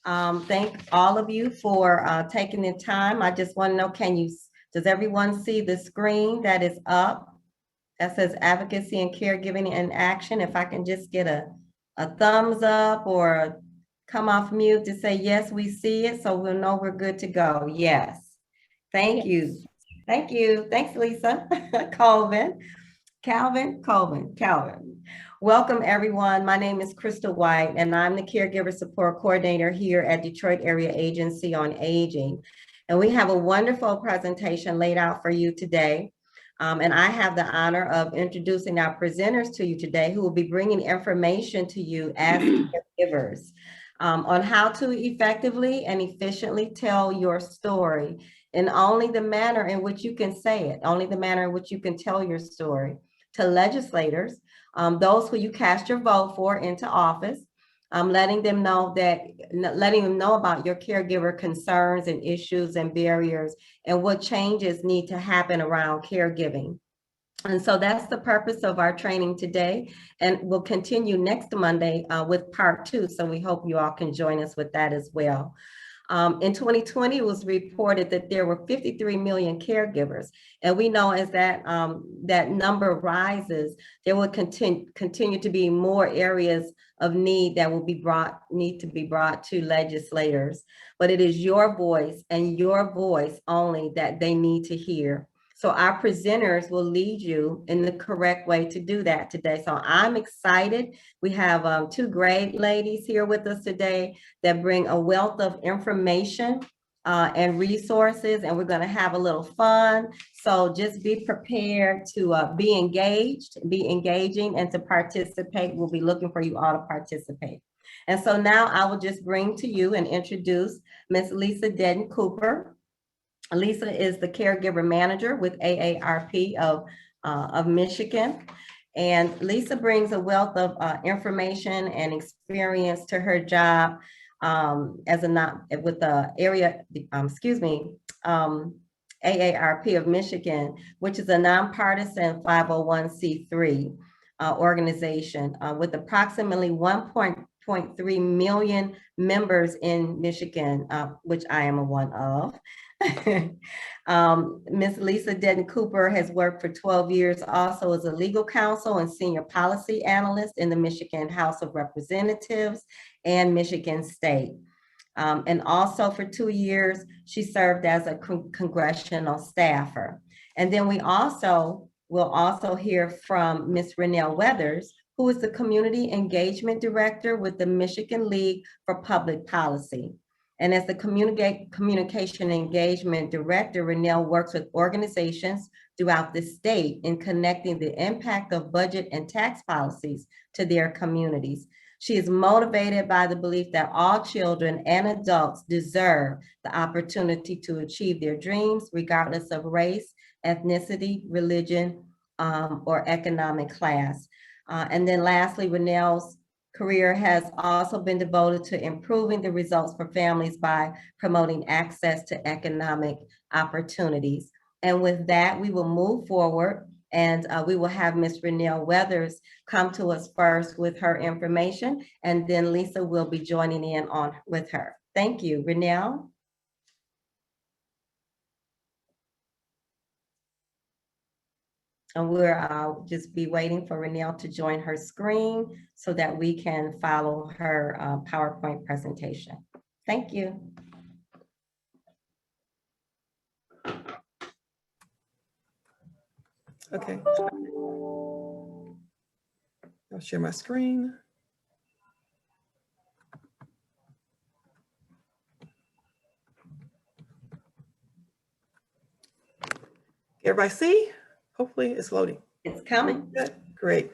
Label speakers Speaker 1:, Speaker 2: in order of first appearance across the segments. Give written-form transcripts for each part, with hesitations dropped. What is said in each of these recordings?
Speaker 1: Thank all of you for taking the time. I just want to know, does everyone see the screen that is up that says Advocacy and Caregiving in Action? If I can just get a thumbs up or come off mute to say, yes, we see it, so we'll know we're good to go. Yes. Thank you. Thank you. Thanks, Lisa. Calvin. Welcome, everyone. My name is Crystal White, and I'm the Caregiver Support Coordinator here at Detroit Area Agency on Aging. And we have a wonderful presentation laid out for you today. And I have the honor of introducing our presenters to you today, who will be bringing information to you as caregivers on how to effectively and efficiently tell your story in only the manner in which you can say it, only the manner in which you can tell your story. To legislators, those who you cast your vote for into office, letting them know about your caregiver concerns and issues and barriers and what changes need to happen around caregiving. And so that's the purpose of our training today, and we'll continue next Monday with part 2. So we hope you all can join us with that as well. In 2020, it was reported that there were 53 million caregivers, and we know as that number rises, there will continue to be more areas of need that will need to be brought to legislators. But it is your voice and your voice only that they need to hear. So our presenters will lead you in the correct way to do that today. So I'm excited. We have 2 great ladies here with us today that bring a wealth of information and resources, and we're going to have a little fun. So just be prepared to be engaging, and to participate. We'll be looking for you all to participate. And so now I will just bring to you and introduce Ms. Lisa Dedden Cooper. Lisa is the caregiver manager with AARP of Michigan. And Lisa brings a wealth of information and experience to her job with the AARP of Michigan, which is a nonpartisan 501c3 organization with approximately 1.3 million members in Michigan, which I am one of. Ms. Lisa Dedden Cooper has worked for 12 years also as a legal counsel and senior policy analyst in the Michigan House of Representatives and Michigan State. And also for 2 years, she served as a congressional staffer. And then we'll also hear from Ms. Renelle Weathers, who is the Community Engagement Director with the Michigan League for Public Policy. And as the Communication Engagement Director, Renelle works with organizations throughout the state in connecting the impact of budget and tax policies to their communities. She is motivated by the belief that all children and adults deserve the opportunity to achieve their dreams, regardless of race, ethnicity, religion, or economic class. And then lastly, Renelle's career has also been devoted to improving the results for families by promoting access to economic opportunities. And with that, we will move forward, and we will have Ms. Renelle Weathers come to us first with her information, and then Lisa will be joining in with her. Thank you, Renelle. And we'll just be waiting for Renelle to join her screen so that we can follow her PowerPoint presentation. Thank you.
Speaker 2: Okay. I'll share my screen. Everybody see? Hopefully it's loading.
Speaker 1: It's coming.
Speaker 2: Good. Great.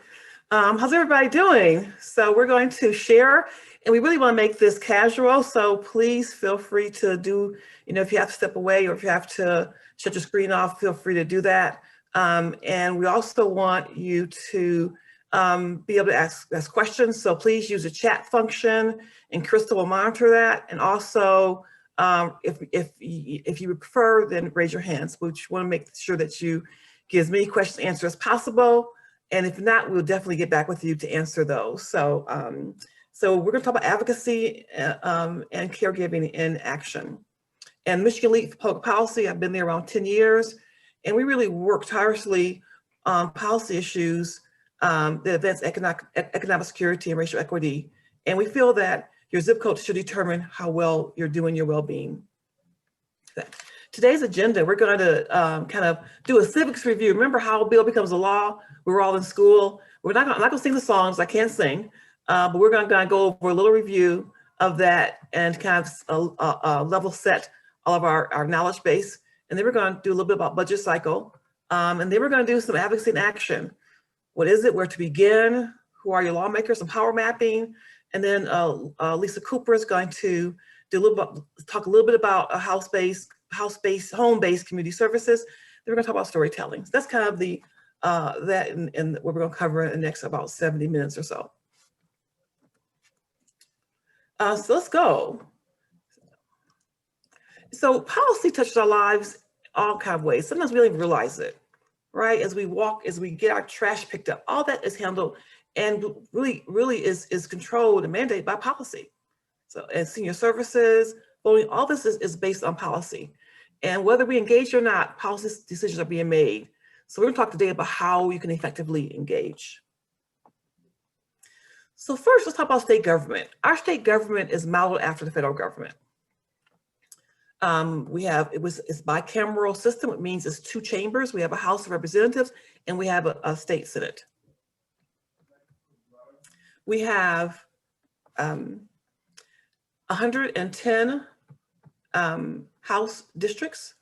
Speaker 2: How's everybody doing? So we're going to share, and we really want to make this casual. So please feel free to do, if you have to step away or if you have to shut your screen off, feel free to do that. And we also want you to be able to ask questions. So please use the chat function, and Crystal will monitor that. And also, if you prefer, then raise your hands. We want to make sure that you give as many questions and answers as possible. And if not, we'll definitely get back with you to answer those. So So we're going to talk about advocacy and caregiving in action. And Michigan League for Public Policy, I've been there around 10 years, and we really work tirelessly on policy issues that advance economic security and racial equity. And we feel that your zip code should determine how well you're doing your well-being. Today's agenda, we're going to kind of do a civics review. Remember how a bill becomes a law? We were all in school. I'm not going to sing the songs. I can't sing, but we're going to go over a little review of that and kind of level set all of our knowledge base. And then we're going to do a little bit about budget cycle. And then we're going to do some advocacy in action. What is it? Where to begin? Who are your lawmakers? Some power mapping. And then Lisa Cooper is going to talk a little bit about home-based community services. Then we're going to talk about storytelling. So that's kind of the that and what we're going to cover in the next about 70 minutes or so. So let's go. So policy touches our lives all kind of ways. Sometimes we don't even realize it, right? As we walk, as we get our trash picked up, all that is handled and really is controlled and mandated by policy. So, and senior services, voting, all this is based on policy. And whether we engage or not, policy decisions are being made. So we're going to talk today about how you can effectively engage. So first, let's talk about state government. Our state government is modeled after the federal government. It's bicameral system. It means it's two chambers. We have a House of Representatives and we have a state Senate. We have 110 House districts,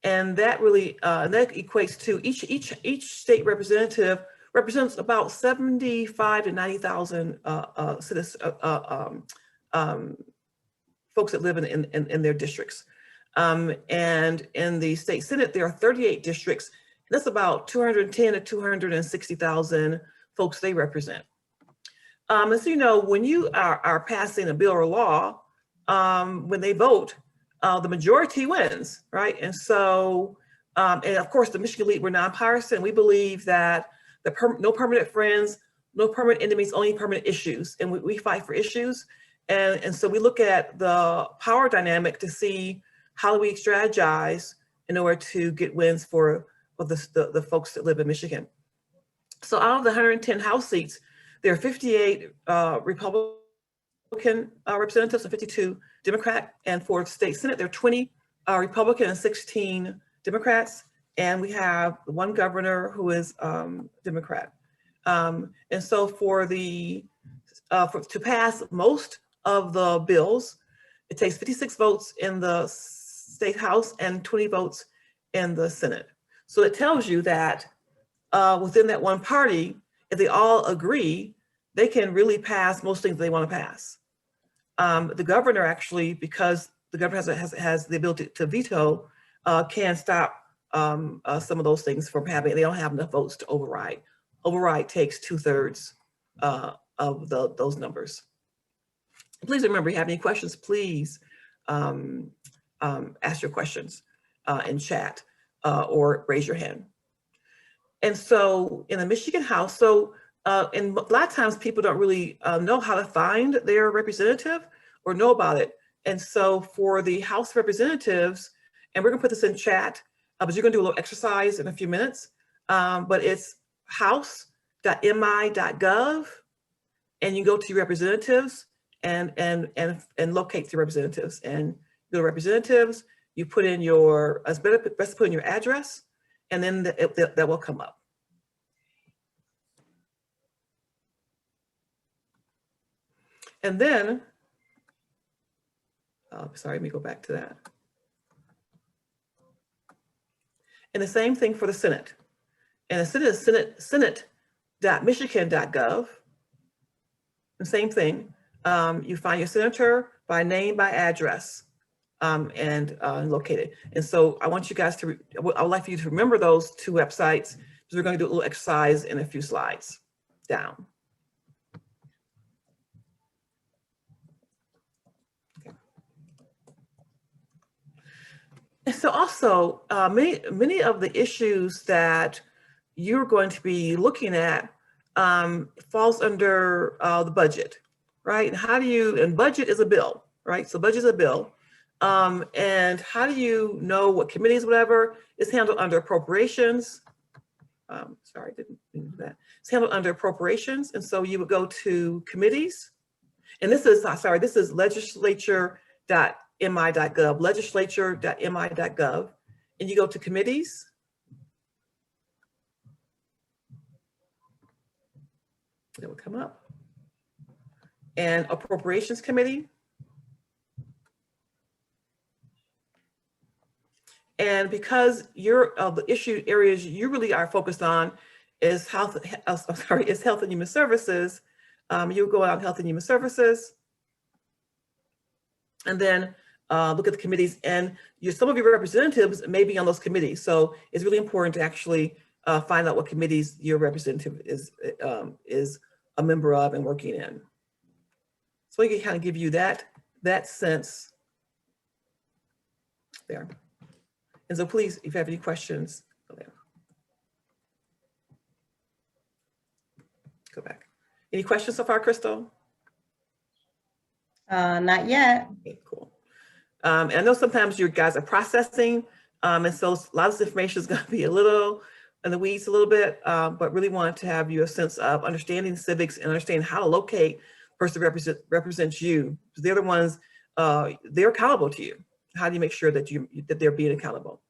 Speaker 2: and that really that equates to each state representative represents about 75 to 90,000 folks that live in their districts. And in the state Senate, there are 38 districts. That's about 210 to 260,000 folks they represent. And so, you know, when you are passing a bill or law, when they vote, the majority wins, right? And so, and of course, the Michigan League, we're nonpartisan. We believe that no permanent friends, no permanent enemies, only permanent issues. And we fight for issues. And so we look at the power dynamic to see how do we strategize in order to get wins for the folks that live in Michigan. So out of the 110 House seats, there are 58 Republican representatives and 52 Democrat. And for state Senate, there are 20 Republican and 16 Democrats. And we have one governor who is Democrat. And so to pass most of the bills, it takes 56 votes in the state House and 20 votes in the Senate. So it tells you that within that one party, if they all agree, they can really pass most things they want to pass. The governor actually, because the governor has the ability to veto, can stop some of those things from happening. They don't have enough votes to override. Override takes 2/3 of those numbers. Please remember, if you have any questions, please ask your questions in chat or raise your hand. And so in the Michigan House, and a lot of times people don't really know how to find their representative or know about it. And so for the House of Representatives, and we're gonna put this in chat, but you're gonna do a little exercise in a few minutes, but it's house.mi.gov, and you go to your representatives and locate the representatives. And go to representatives, you put in it's best to put in your address, and then that will come up. And then, sorry, let me go back to that. And the same thing for the Senate. And the Senate is senate.michigan.gov. The same thing. You find your senator by name, by address, and locate it. And so I want you guys I would like for you to remember those two websites, because we're going to do a little exercise in a few slides down. And so also, many of the issues that you're going to be looking at falls under the budget. right? And how do you, and budget is a bill, right? So budget is a bill. And how do you know what committees, whatever, is handled under appropriations? Sorry, didn't do that. It's handled under appropriations. And so you would go to committees. And this is, sorry, this is legislature.mi.gov, legislature.mi.gov. And you go to committees. It will come up. And Appropriations Committee. And because the issue areas you really are focused on is health and human services, you go out Health and Human Services, and then look at the committees, and some of your representatives may be on those committees. So it's really important to actually find out what committees your representative is a member of and working in. So we can kind of give you that sense there. And so please, if you have any questions, go there. Go back. Any questions so far, Crystal?
Speaker 1: Not yet.
Speaker 2: Okay, cool. And I know sometimes you guys are processing, and so a lot of this information is going to be a little in the weeds a little bit, but really wanted to have you a sense of understanding civics and understanding how to locate the person that represents you. Because they're the ones, they're accountable to you. How do you make sure that they're being accountable?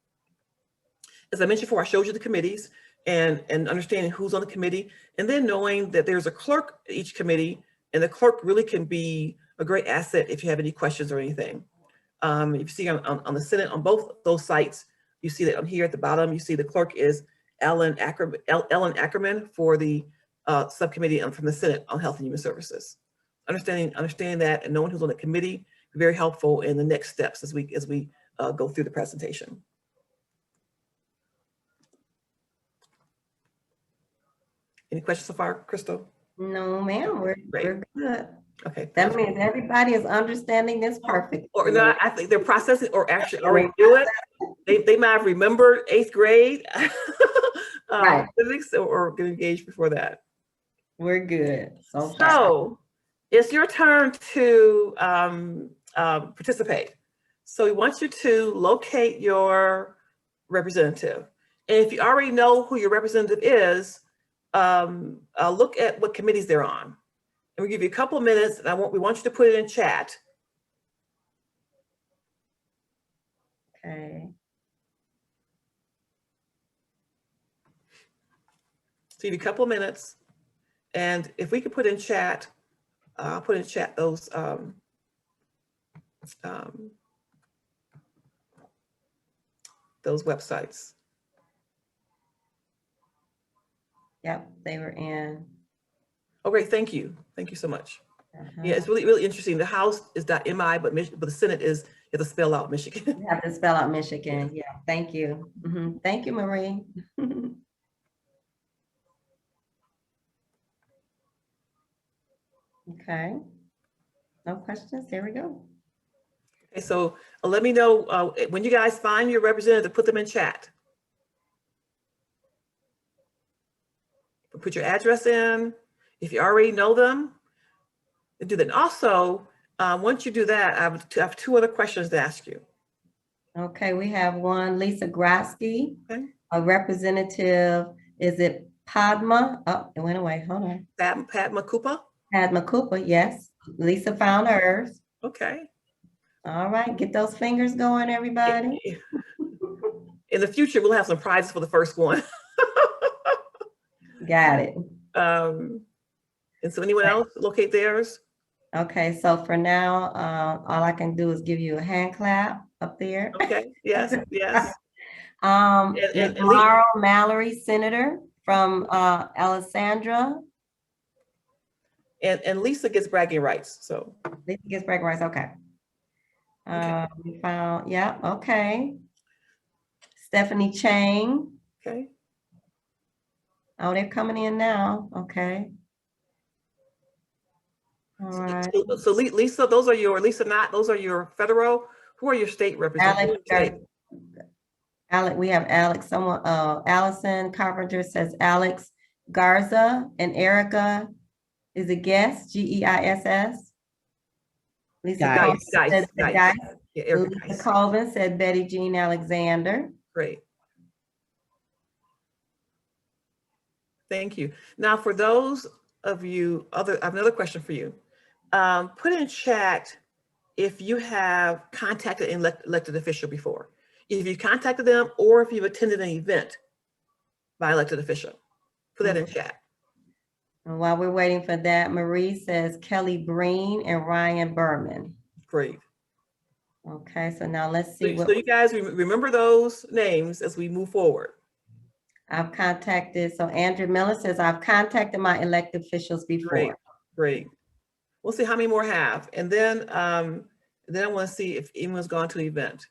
Speaker 2: As I mentioned before, I showed you the committees and understanding who's on the committee, and then knowing that there's a clerk at each committee, and the clerk really can be a great asset if you have any questions or anything. If you see on the Senate, on both those sites, you see that on here at the bottom, you see the clerk is Ellen Ackerman for the subcommittee from the Senate on Health and Human Services. Understanding that and knowing who's on the committee, very helpful in the next steps as we go through the presentation. Any questions so far, Crystal?
Speaker 1: No, ma'am, we're good.
Speaker 2: Okay.
Speaker 1: That means everybody is understanding this perfect.
Speaker 2: Or not, I think they're processing or actually already do it. They might have remembered 8th grade
Speaker 1: right.
Speaker 2: civics or get engaged before that.
Speaker 1: We're good.
Speaker 2: So it's your turn to participate. So we want you to locate your representative. And if you already know who your representative is, look at what committees they're on. And we'll give you a couple of minutes, and we want you to put it in chat.
Speaker 1: Okay.
Speaker 2: So give you a couple of minutes, and if we could put in chat, I'll put in chat those websites.
Speaker 1: Yep, they were in.
Speaker 2: Oh, great, thank you. Thank you so much. Yeah, it's really, really interesting. The House is .mi, but the Senate is, you have to spell out Michigan.
Speaker 1: You have to spell out Michigan. Yeah, thank you. Thank you, Marie. Okay. No questions. There we go.
Speaker 2: Okay, so let me know when you guys find your representative, put them in chat. Put your address in. If you already know them, do that. Also, once you do that, I have 2 other questions to ask you.
Speaker 1: Okay, we have one, Lisa Grotsky,
Speaker 2: Okay.
Speaker 1: a representative. Is it Padma? Oh, it went away. Hold on.
Speaker 2: Padma Kupa?
Speaker 1: Padma Cooper, yes. Lisa found hers.
Speaker 2: Okay.
Speaker 1: All right, get those fingers going, everybody.
Speaker 2: In the future, we'll have some prizes for the first one.
Speaker 1: Got it.
Speaker 2: And so anyone else locate theirs?
Speaker 1: Okay, so for now, all I can do is give you a hand clap up there.
Speaker 2: Okay, yes, yes.
Speaker 1: Laurel Mallory, Senator from Alessandra.
Speaker 2: And Lisa gets bragging rights, so.
Speaker 1: Lisa gets bragging rights, okay. We found, yeah, okay. Stephanie Chang.
Speaker 2: Okay.
Speaker 1: Oh, they're coming in now, okay. All right.
Speaker 2: So Lisa, those are your federal. Who are your state representatives?
Speaker 1: Alex, we have Alex, Allison Carpenter says Alex Garza and Erica Is it Guess? G-E-I-S-S? Lisa Colvin
Speaker 2: Geis.
Speaker 1: said Geis.
Speaker 2: Yeah, Erica
Speaker 1: Lisa
Speaker 2: Geis.
Speaker 1: Colvin said Betty Jean Alexander.
Speaker 2: Great. Thank you. Now, for those of you, I have another question for you. Put in chat if you have contacted an elected official before. If you contacted them or if you've attended an event by elected official. Put that in chat.
Speaker 1: And while we're waiting for that, Marie says Kelly Breen and Ryan Berman.
Speaker 2: Great.
Speaker 1: Okay, so now let's see
Speaker 2: So you guys remember those names as we move forward.
Speaker 1: I've contacted, so Andrew Miller says, I've contacted my elected officials before.
Speaker 2: Great. We'll see how many more have. And then I want to see if anyone's gone to an event.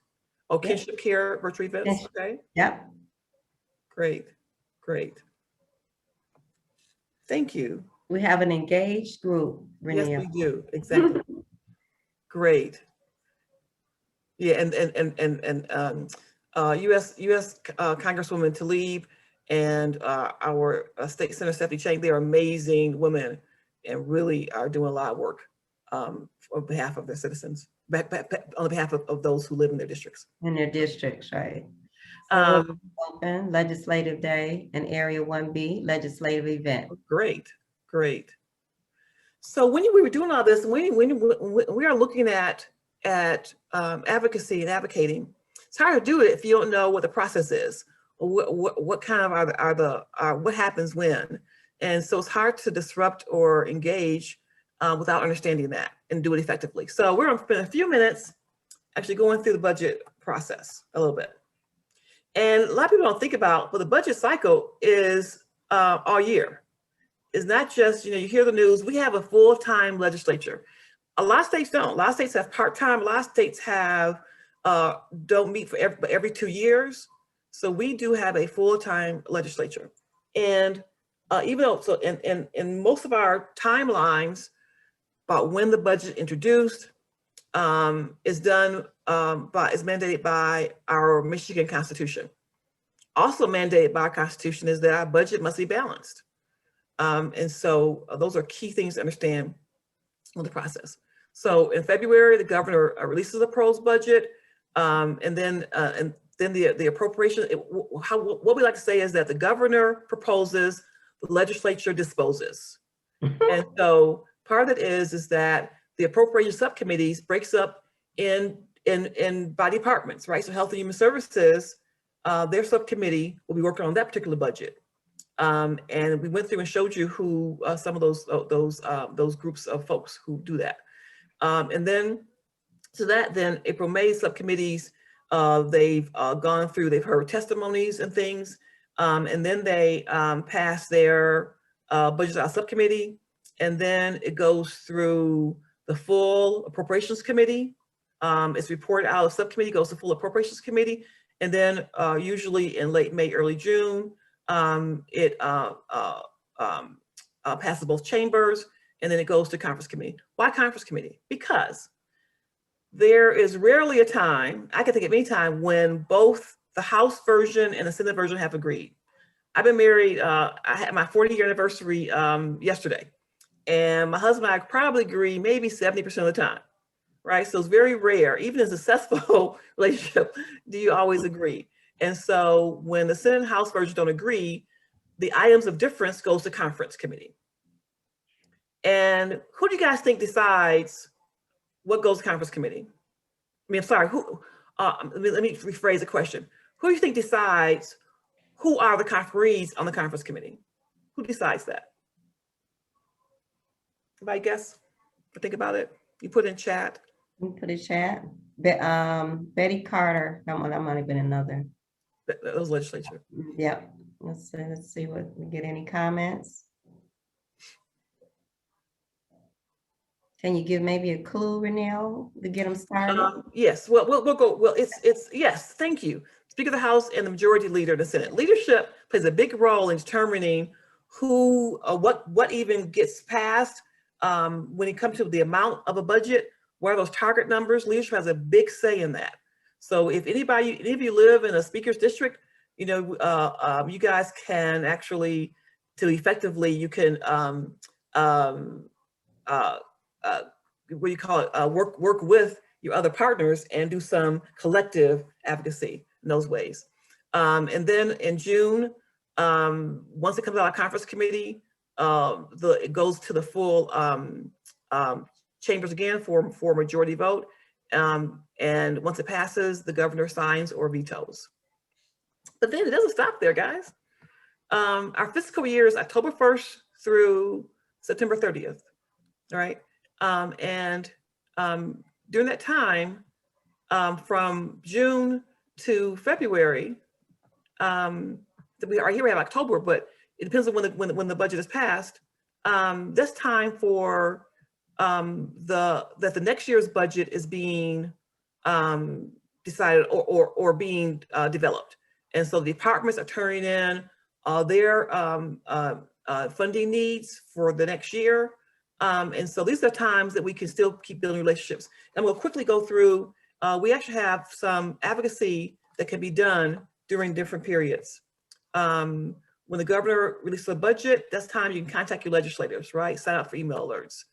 Speaker 2: Oh, kinship care virtual events, okay?
Speaker 1: Yep.
Speaker 2: Great. Thank you.
Speaker 1: We have an engaged group, Renee.
Speaker 2: Yes, we do, exactly. Great. Yeah, and U.S. Congresswoman Tlaib and our State Senator Stephanie Chang, they are amazing women and really are doing a lot of work on behalf of their citizens, on behalf of those who live in their districts.
Speaker 1: In their districts, right. So open legislative day and area 1B legislative event.
Speaker 2: Great. So when we were doing all this, when we are looking at advocacy and advocating, it's hard to do it if you don't know what the process is, or what kind of what happens when. And so it's hard to disrupt or engage without understanding that and do it effectively. So we're going to spend a few minutes actually going through the budget process a little bit. And a lot of people don't think about, well, the budget cycle is all year. It's not just, you hear the news, we have a full-time legislature. A lot of states don't. A lot of states have part-time. A lot of states have don't meet for every 2 years. So we do have a full-time legislature. And even though, so in most of our timelines about when the budget introduced is done is mandated by our Michigan Constitution. Also mandated by our Constitution is that our budget must be balanced. And so those are key things to understand on the process. So in February, the governor releases a proposed budget, and then the appropriation. What we like to say is that the governor proposes, the legislature disposes. And so part of it is that the appropriation subcommittees breaks up in by departments, right? So Health and Human Services, their subcommittee will be working on that particular budget. And we went through and showed you who some of those groups of folks who do that. And then to that, then April, May subcommittees, they've gone through, they've heard testimonies and things, and then they pass their budget out subcommittee, and then it goes through the full appropriations committee. It's reported out of subcommittee, goes to full appropriations committee, and then usually in late May, early June, it passes both chambers, and then it goes to conference committee. Why conference committee? Because there is rarely a time, I can think of any time, when both the House version and the Senate version have agreed. I've been married, I had my 40-year anniversary yesterday, and my husband and I probably agree maybe 70% of the time, right? So it's very rare, even in a successful relationship, do you always agree? And so when the Senate and House versions don't agree, the items of difference goes to conference committee. And who do you guys think decides what goes to conference committee? I mean, I'm sorry, let me rephrase the question. Who do you think decides who are the conferees on the conference committee? Who decides that? Anybody guess or think about it? You put in chat.
Speaker 1: You put in chat. Betty Carter, that might have been another.
Speaker 2: That was legislature.
Speaker 1: Yep. Let's see what we get. Any comments? Can you give maybe a clue, Renelle, to get them started?
Speaker 2: Yes. Well, we'll go. Well, it's yes. Thank you. Speaker of the House and the Majority Leader of the Senate. Leadership plays a big role in determining who, what even gets passed when it comes to the amount of a budget. What are those target numbers? Leadership has a big say in that. So if any of you live in a speaker's district, you guys can actually, you can um, what do you call it, work with your other partners and do some collective advocacy in those ways. And then in June, once it comes out of conference committee, it goes to the full chambers again for majority vote. And once it passes, the governor signs or vetoes. But then it doesn't stop there, guys. Our fiscal year is October 1st through September 30th, all right? During that time, from June to February, we have October, but it depends on when the budget is passed. That's time for that the next year's budget is being decided or being developed. And so the departments are turning in their funding needs for the next year. And so these are times that we can still keep building relationships. And we'll quickly go through, we actually have some advocacy that can be done during different periods. When the governor releases a budget, that's time you can contact your legislators, right? Sign up for email alerts.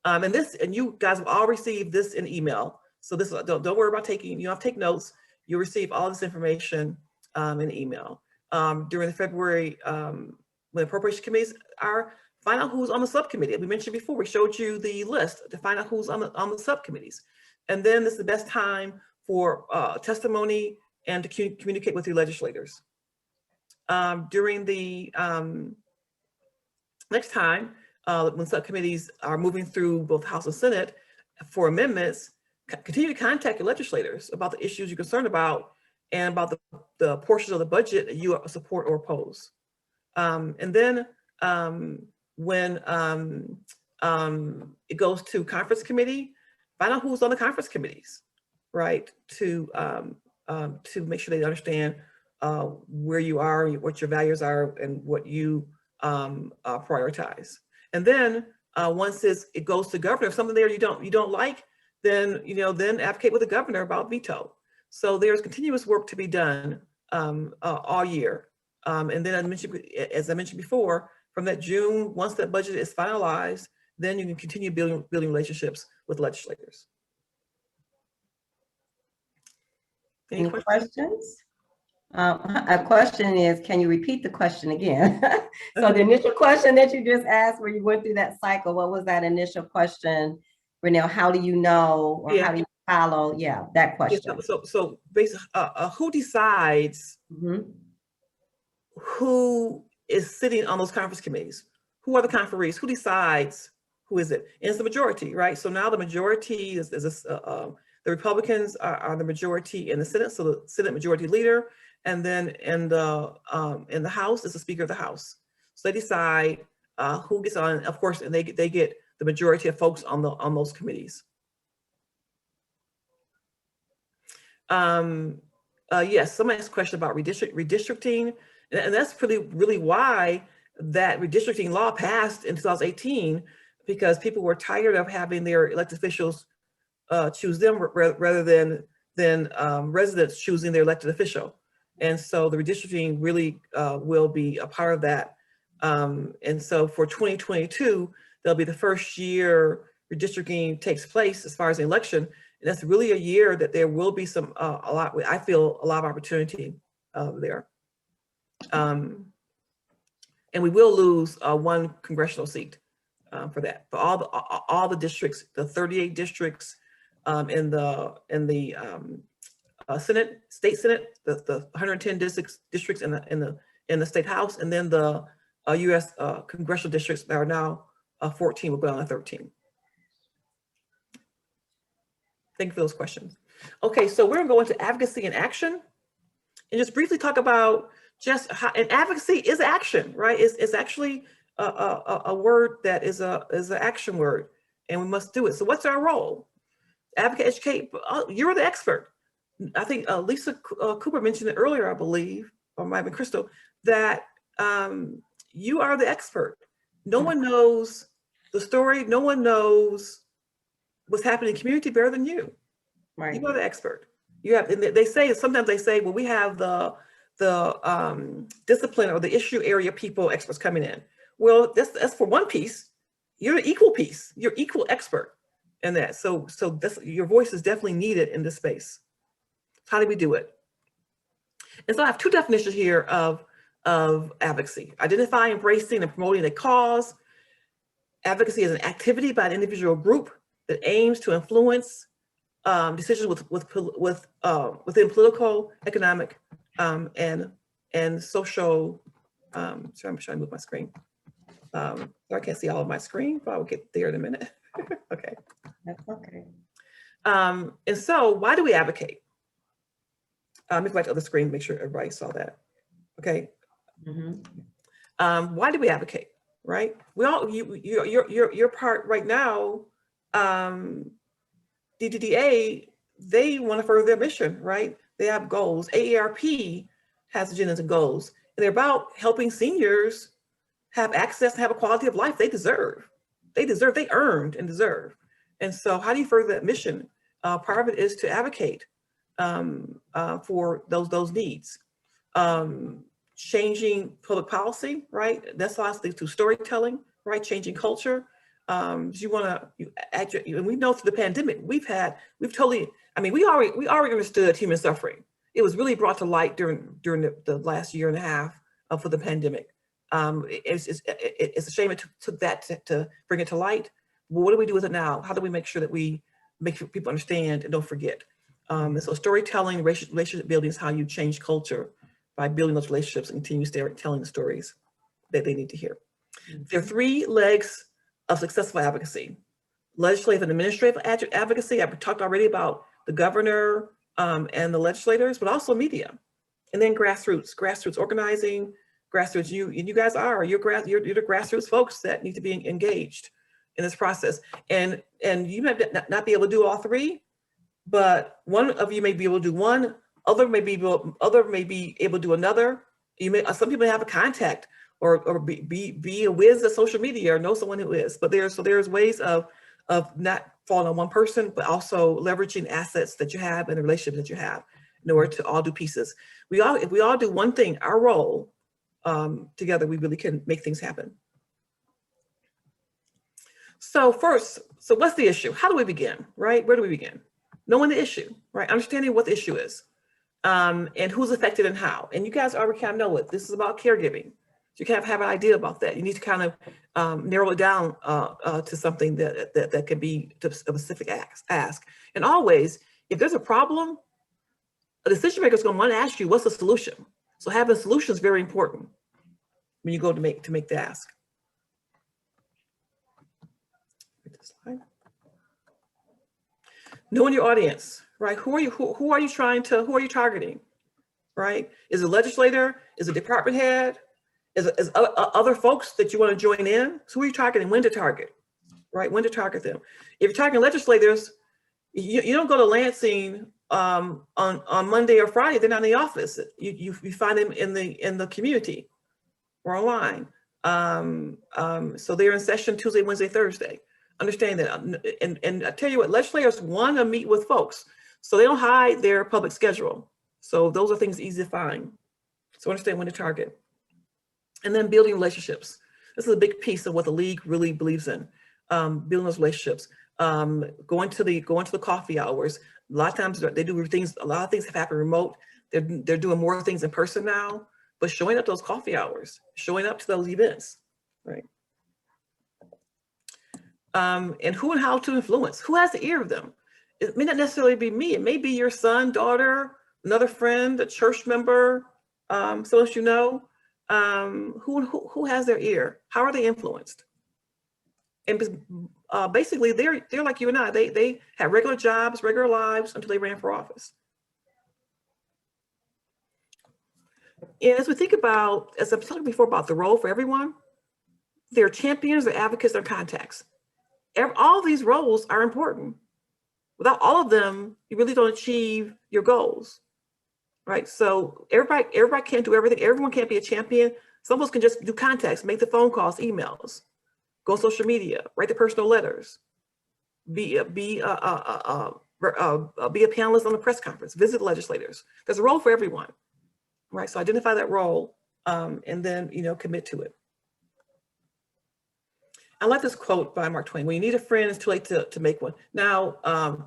Speaker 2: And you guys have all received this in email. So this, don't worry about you don't have to take notes. You'll receive all this information in email. During the February, when appropriation committees are, find out who's on the subcommittee. We mentioned before, we showed you the list to find out who's on the subcommittees. And then this is the best time for testimony and to communicate with your legislators. During the next time, when subcommittees are moving through both House and Senate for amendments, continue to contact your legislators about the issues you're concerned about and about the portions of the budget that you support or oppose. And then when it goes to conference committee, find out who's on the conference committees, right? To make sure they understand where you are, what your values are, and what you prioritize. And then once it goes to governor, if something there you don't like, then then advocate with the governor about veto. So there's continuous work to be done all year. And then as I mentioned before, from that June, once that budget is finalized, then you can continue building relationships with legislators. Any
Speaker 1: questions? A question is, can you repeat the question again? So the initial question that you just asked, where you went through that cycle, what was that initial question? Renelle, how do you know, or how do you follow? Yeah, that question.
Speaker 2: So basically, who decides who is sitting on those conference committees? Who are the conferees? Who decides who is it? And it's the majority, right? So now the majority is the Republicans are the majority in the Senate, so the Senate majority leader, and then in the House is the Speaker of the House. So they decide who gets on, of course, and they get the majority of folks on those committees. Yes, someone asked a question about redistricting, and that's really why that redistricting law passed in 2018, because people were tired of having their elected officials choose them rather than residents choosing their elected official. And so the redistricting really will be a part of that. And so for 2022, that'll be the first year redistricting takes place as far as the election. And that's really a year that there will be I feel a lot of opportunity there. And we will lose one congressional seat for that. For all the districts, the 38 districts in the Senate, state Senate, the 110 districts in the state House, and then the U.S. congressional districts that are now 14 will go down to 13. Thank you for those questions. Okay, so we're gonna go into advocacy and action, and just briefly talk about just how, and advocacy is action, right? It's actually a word that is an action word, and we must do it. So what's our role? Advocate, educate. You're the expert. I think Lisa Cooper mentioned it earlier, I believe, or might have been Crystal, that you are the expert. No one knows the story. No one knows what's happening in the community better than you. Right. You are the expert. You have, and sometimes they say, well, we have the discipline or the issue area people experts coming in. Well, that's for one piece. you're an equal piece, you're equal expert in that. So your voice is definitely needed in this space. How do we do it? And so I have two definitions here of advocacy: identify, embracing, and promoting a cause. Advocacy is an activity by an individual group that aims to influence decisions within political, economic, and social. Sorry, I'm trying to move my screen. So I can't see all of my screen, but I will get there in a minute. Okay.
Speaker 1: That's okay.
Speaker 2: And so, why do we advocate? Let me go back to the other screen, make sure everybody saw that. Okay.
Speaker 1: Mm-hmm.
Speaker 2: Why do we advocate? Right? We all, your part right now. DDDA, they want to further their mission, right? They have goals. AARP has agendas and goals, and they're about helping seniors have access to have a quality of life they deserve. They earned and deserve. And so how do you further that mission? Part of it is to advocate for those needs. Changing public policy, right? That's lastly through storytelling, right? Changing culture. And we know through the pandemic, we already understood human suffering. It was really brought to light during the last year and a half for the pandemic. It's a shame it took that to bring it to light. Well, what do we do with it now? How do we make sure that we make sure people understand and don't forget? And so storytelling, relationship building is how you change culture, by building those relationships and continue telling the stories that they need to hear. Mm-hmm. There are three legs of successful advocacy: legislative and administrative advocacy. I've talked already about the governor and the legislators, but also media, and then grassroots organizing. Grassroots, you guys you're the grassroots folks that need to be engaged in this process, and you might not be able to do all three, but one of you may be able to do one. Other may be able to do another. Some people have a contact or be a whiz at social media or know someone who is. But there's ways of not falling on one person, but also leveraging assets that you have and the relationships that you have in order to all do pieces. If we all do one thing, our role together, we really can make things happen. So first, what's the issue? How do we begin, right? Where do we begin? Knowing the issue, right? Understanding what the issue is. And who's affected and how. And you guys already kind of know it. This is about caregiving. So you kind of have an idea about that. You need to kind of narrow it down to something that can be a specific ask. And always, if there's a problem, a decision maker is going to want to ask you, what's the solution? So having a solution is very important when you go to make the ask. Knowing your audience. Right? Who are you targeting? Right? Is it a legislator? Is it a department head? Is other folks that you want to join in? So who are you targeting? When to target? Right? When to target them? If you're targeting legislators, you don't go to Lansing on Monday or Friday. They're not in the office. You find them in the community or online. So they're in session Tuesday, Wednesday, Thursday. Understand that. And I tell you what, legislators want to meet with folks. So they don't hide their public schedule. So those are things easy to find. So understand when to target. And then building relationships. This is a big piece of what the league really believes in. Building those relationships. Going to the coffee hours. A lot of times they do things, a lot of things have happened remote. They're doing more things in person now, but showing up those coffee hours, showing up to those events, right? And who and how to influence. Who has the ear of them? It may not necessarily be me. It may be your son, daughter, another friend, a church member, someone you know. Who has their ear? How are they influenced? And basically, they're like you and I. They had regular jobs, regular lives until they ran for office. And as we think about, as I've talked before about the role for everyone, they're champions, they're advocates, they're contacts. All these roles are important. Without all of them, you really don't achieve your goals, right? So everybody can't do everything. Everyone can't be a champion. Some of us can just do contacts, make the phone calls, emails, go on social media, write the personal letters, be a panelist on a press conference, visit legislators. There's a role for everyone, right? So identify that role and then, commit to it. I like this quote by Mark Twain: when you need a friend, it's too late to make one. Now,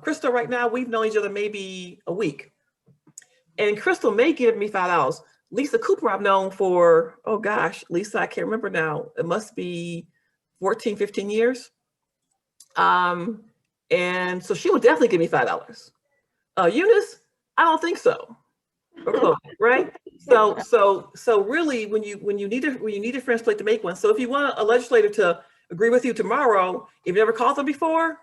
Speaker 2: Crystal, right now, we've known each other maybe a week. And Crystal may give me $5. Lisa Cooper, I've known for, oh gosh, Lisa, I can't remember now. It must be 14, 15 years. And so she will definitely give me $5. Eunice, I don't think so. Or close, right? So really, when you need a friend's plate to make one. So if you want a legislator to agree with you tomorrow, if you never called them before,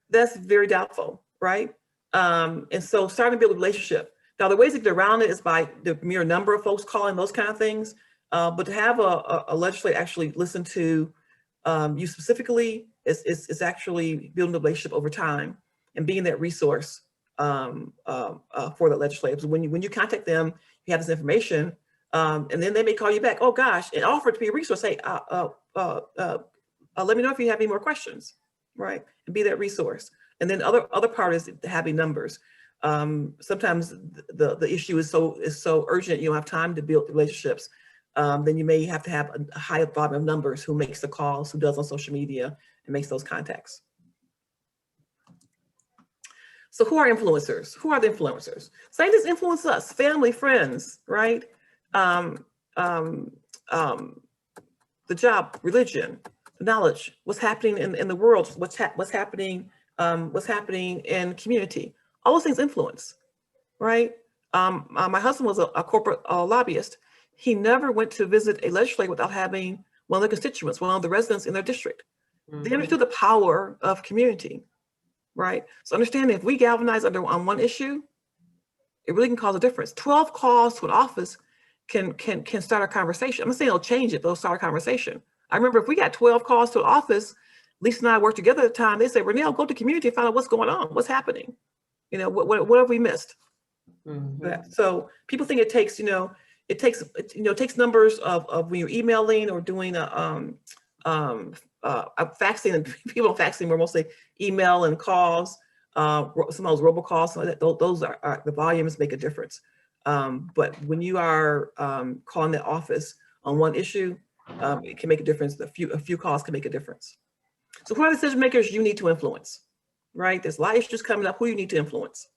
Speaker 2: that's very doubtful, right? And so starting to build a relationship. Now, the ways to get around it is by the mere number of folks calling, those kind of things. But to have a legislator actually listen to you specifically is actually building a relationship over time and being that resource for the legislators. When you contact them, you have this information, and then they may call you back. Oh gosh, and offer to be a resource. Hey, let me know if you have any more questions, right? And be that resource. And then other part is having numbers. Sometimes the issue is so urgent, you don't have time to build relationships. Then you may have to have a high volume of numbers, who makes the calls, who does on social media, and makes those contacts. So who are influencers? Who are the influencers? Scientists influence us, family, friends, right? The job, religion, knowledge, what's happening in the world, what's happening in community. All those things influence, right? My husband was a corporate lobbyist. He never went to visit a legislator without having one of the constituents, one of the residents in their district. Mm-hmm. They understood the power of community, right? So understanding if we galvanize on one issue, it really can cause a difference. 12 calls to an office can start a conversation. I'm not saying it'll change it, but it'll start a conversation. I remember if we got 12 calls to an office, Lisa and I worked together at the time, they said, Renelle, go to community and find out what's going on, what's happening. You know, what have we missed? Mm-hmm. So people think it takes numbers of when you're emailing or doing faxing, and people faxing were mostly email and calls, some of those robocalls, so those are the volumes make a difference. But when you are calling the office on one issue, it can make a difference. A few calls can make a difference. So who are the decision makers you need to influence, right? There's a lot of issues coming up, who you need to influence.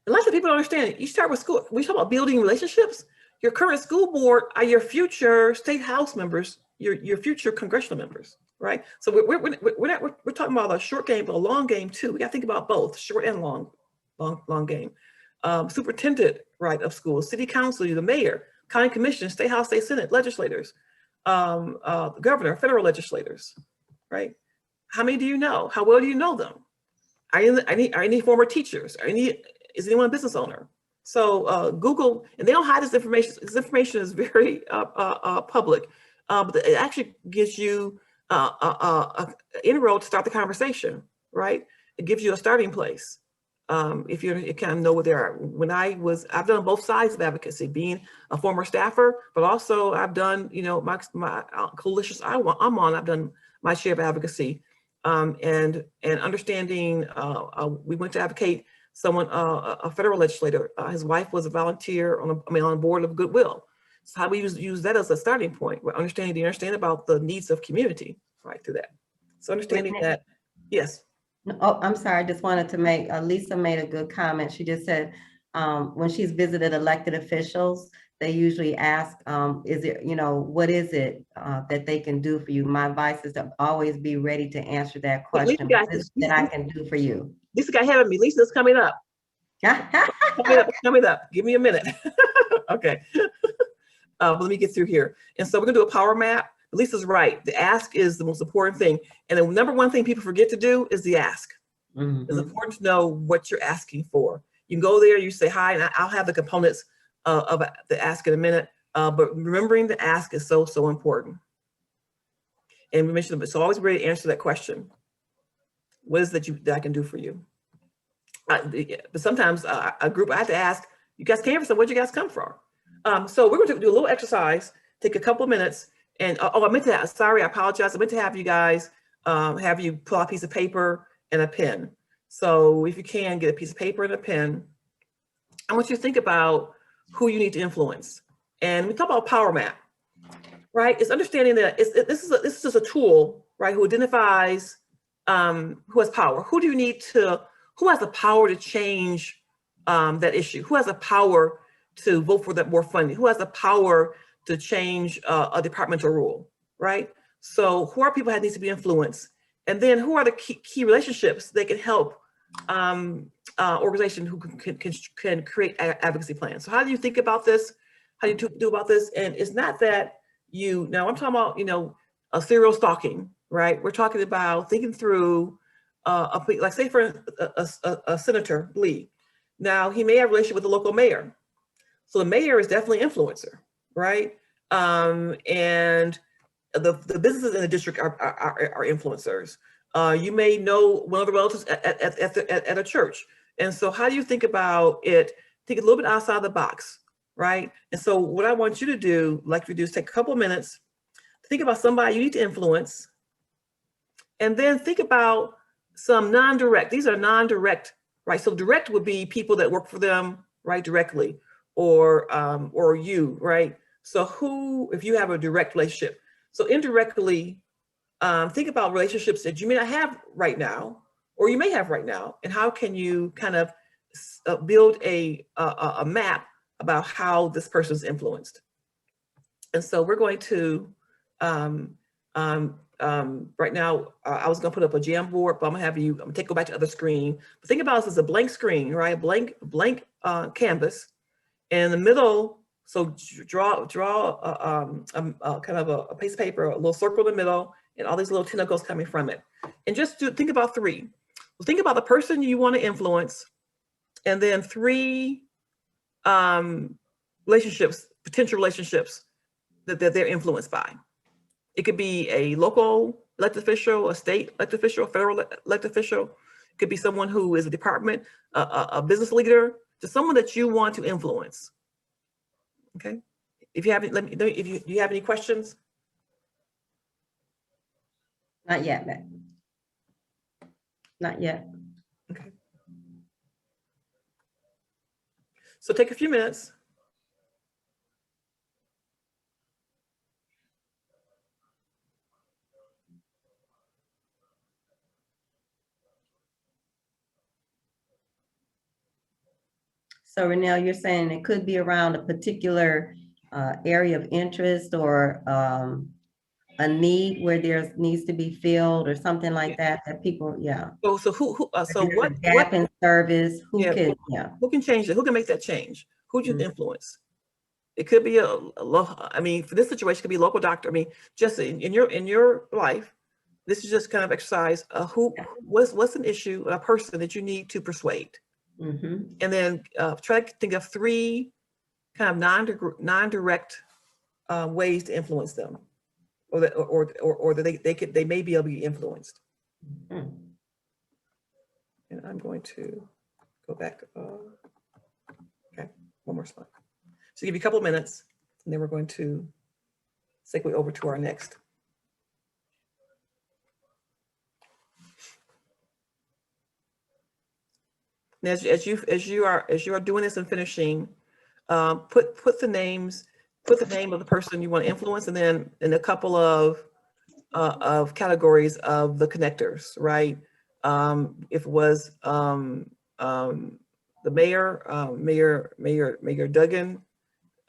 Speaker 2: And lots of people don't understand it. You start with school. We talk about building relationships. Your current school board are your future state house members, your future congressional members, right? So we're talking about a short game, but a long game too. We got to think about both short and long game. Superintendent, right, of schools, city council, the mayor, county commission, state house, state senate, legislators, governor, federal legislators, right? How many do you know? How well do you know them? Are any former teachers? Is anyone a business owner? So Google, and they don't hide this information. This information is very public, but it actually gives you an inroad to start the conversation, right? It gives you a starting place. If you kind of know what they are. I've done both sides of advocacy, being a former staffer, but also I've done, my coalitions I'm on, I've done my share of advocacy, and understanding. We went to advocate someone, a federal legislator. His wife was a volunteer on the board of Goodwill. So how we use that as a starting point. We're understand about the needs of community, right, through that. So understanding that, yes.
Speaker 1: Oh, I'm sorry. I just wanted to make, Lisa made a good comment. She just said, when she's visited elected officials, they usually ask, what is it that they can do for you? My advice is to always be ready to answer that question. What is it that I can do for you?
Speaker 2: Lisa got ahead of me. Lisa's coming up. coming up. Give me a minute. Okay. Let me get through here. And so we're gonna do a power map. Lisa's right. The ask is the most important thing. And the number one thing people forget to do is the ask. Mm-hmm. It's important to know what you're asking for. You can go there, you say hi, and I'll have the components of the ask in a minute. But remembering the ask is so important. And we mentioned it, so always ready to answer that question. What is that I can do for you? But sometimes a group, I have to ask, you guys came for something, where'd you guys come from? So we're going to do a little exercise, take a couple of minutes. And I meant to, sorry, I apologize. I meant to have you guys, have you pull out a piece of paper and a pen. So if you can, get a piece of paper and a pen. I want you to think about who you need to influence. And we talk about power map. right? It's understanding that this is just a tool, right? Who identifies who has power. Who has the power to change that issue? Who has the power to vote for that more funding? Who has the power to change a departmental rule, right? So who are people that needs to be influenced? And then who are the key relationships that can help organizations who can create advocacy plans? So how do you think about this? How do you do about this? And it's not that now I'm talking about, a serial stalking, right? We're talking about thinking through like say for a Senator Lee. Now he may have a relationship with the local mayor. So the mayor is definitely an influencer, right? And the businesses in the district are influencers. You may know one of the relatives at a church. And so how do you think about it? Think a little bit outside the box, right? And so what I want you to do, like we do, is take a couple of minutes, think about somebody you need to influence, and then think about some non-direct. These are non-direct, right? So direct would be people that work for them, right, directly, or you, right? So who, if you have a direct relationship. So indirectly, think about relationships that you may not have right now, or you may have right now, and how can you kind of build a map about how this person's influenced. And so we're going to, right now, I was gonna put up a Jamboard, but I'm gonna go back to the other screen. But think about this as a blank screen, right? Blank canvas. And in the middle, so draw kind of a piece of paper, a little circle in the middle, and all these little tentacles coming from it. And just think about 3. Well, think about the person you want to influence, and then 3 relationships, potential relationships that they're influenced by. It could be a local elected official, a state elected official, a federal elected official. It could be someone who is a department, a business leader, just someone that you want to influence. Okay. If you have, let me know if you have any questions.
Speaker 1: Not yet, Matt. Not yet.
Speaker 2: Okay. So take a few minutes.
Speaker 1: So Renelle, you're saying it could be around a particular area of interest or a need where there needs to be filled or something like that people, yeah.
Speaker 2: So who so what
Speaker 1: gap in service, who can
Speaker 2: change it? Who can make that change? Who do you influence? It could be I mean, for this situation, it could be a local doctor. I mean, just in your life, this is just kind of exercise. What's an issue, a person that you need to persuade? And then try to think of 3 kind of non-direct ways to influence them, or that they may be able to be influenced. And I'm going to go back. Okay, one more slide. So give you a couple of minutes, and then we're going to segue over to our next. And as you are doing this and finishing, put the name of the person you want to influence, and then in a couple of categories of the connectors, right? If it was the Mayor Duggan,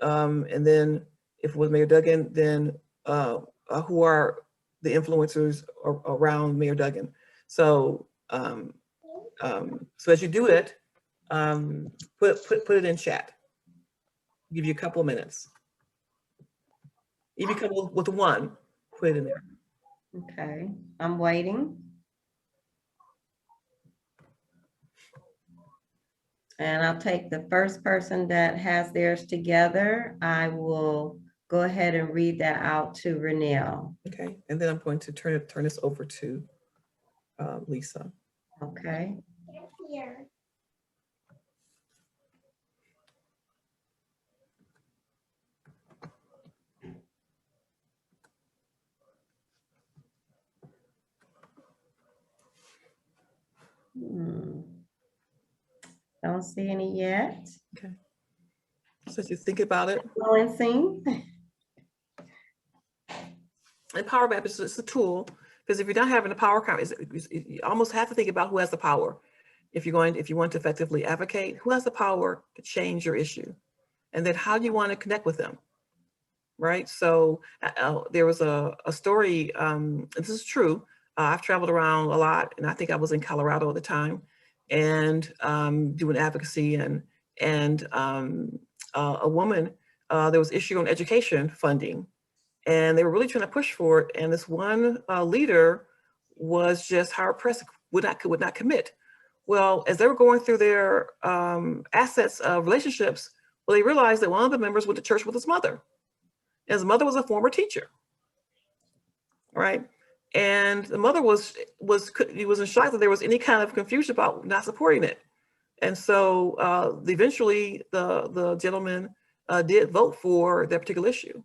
Speaker 2: and then if it was Mayor Duggan, then who are the influencers around Mayor Duggan? So so as you do it, put it in chat. Give you a couple of minutes. If you come with 1, put it in there.
Speaker 1: Okay, I'm waiting. And I'll take the first person that has theirs together. I will go ahead and read that out to Renelle.
Speaker 2: Okay, and then I'm going to turn this over to Lisa.
Speaker 1: Okay. Don't see any yet.
Speaker 2: Okay. So as you think about it.
Speaker 1: Influencing.
Speaker 2: And power map is a tool, because if you're not having the power, you almost have to think about who has the power. If you want to effectively advocate, who has the power to change your issue? And then how do you want to connect with them? Right. So there was a story, this is true. I've traveled around a lot, and I think I was in Colorado at the time, and doing advocacy, and a woman, there was issue on education funding, and they were really trying to push for it. And this one leader was just hard pressed, would not commit. Well, as they were going through their assets of relationships, well, they realized that one of the members went to church with his mother. His mother was a former teacher, right? And the mother was in shock that there was any kind of confusion about not supporting it. And so eventually the gentleman did vote for that particular issue.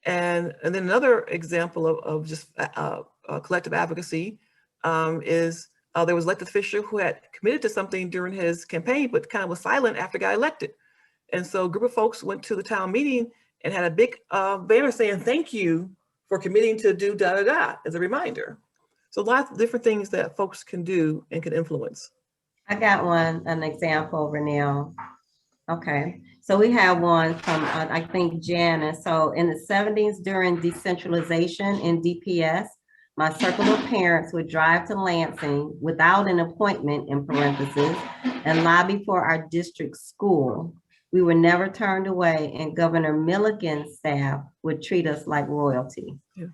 Speaker 2: And then another example of just collective advocacy is there was an elected official who had committed to something during his campaign, but kind of was silent after got elected. And so a group of folks went to the town meeting and had a big banner saying, "Thank you for committing to do da da da," as a reminder. So lots of different things that folks can do and can influence.
Speaker 1: I got an example, Renelle. Okay, so we have one from, I think, Janice. So in the 70s, during decentralization in DPS, my circle of parents would drive to Lansing without an appointment, in parentheses, and lobby for our district school. We were never turned away, and Governor Milligan's staff would treat us like royalty.
Speaker 2: Yeah,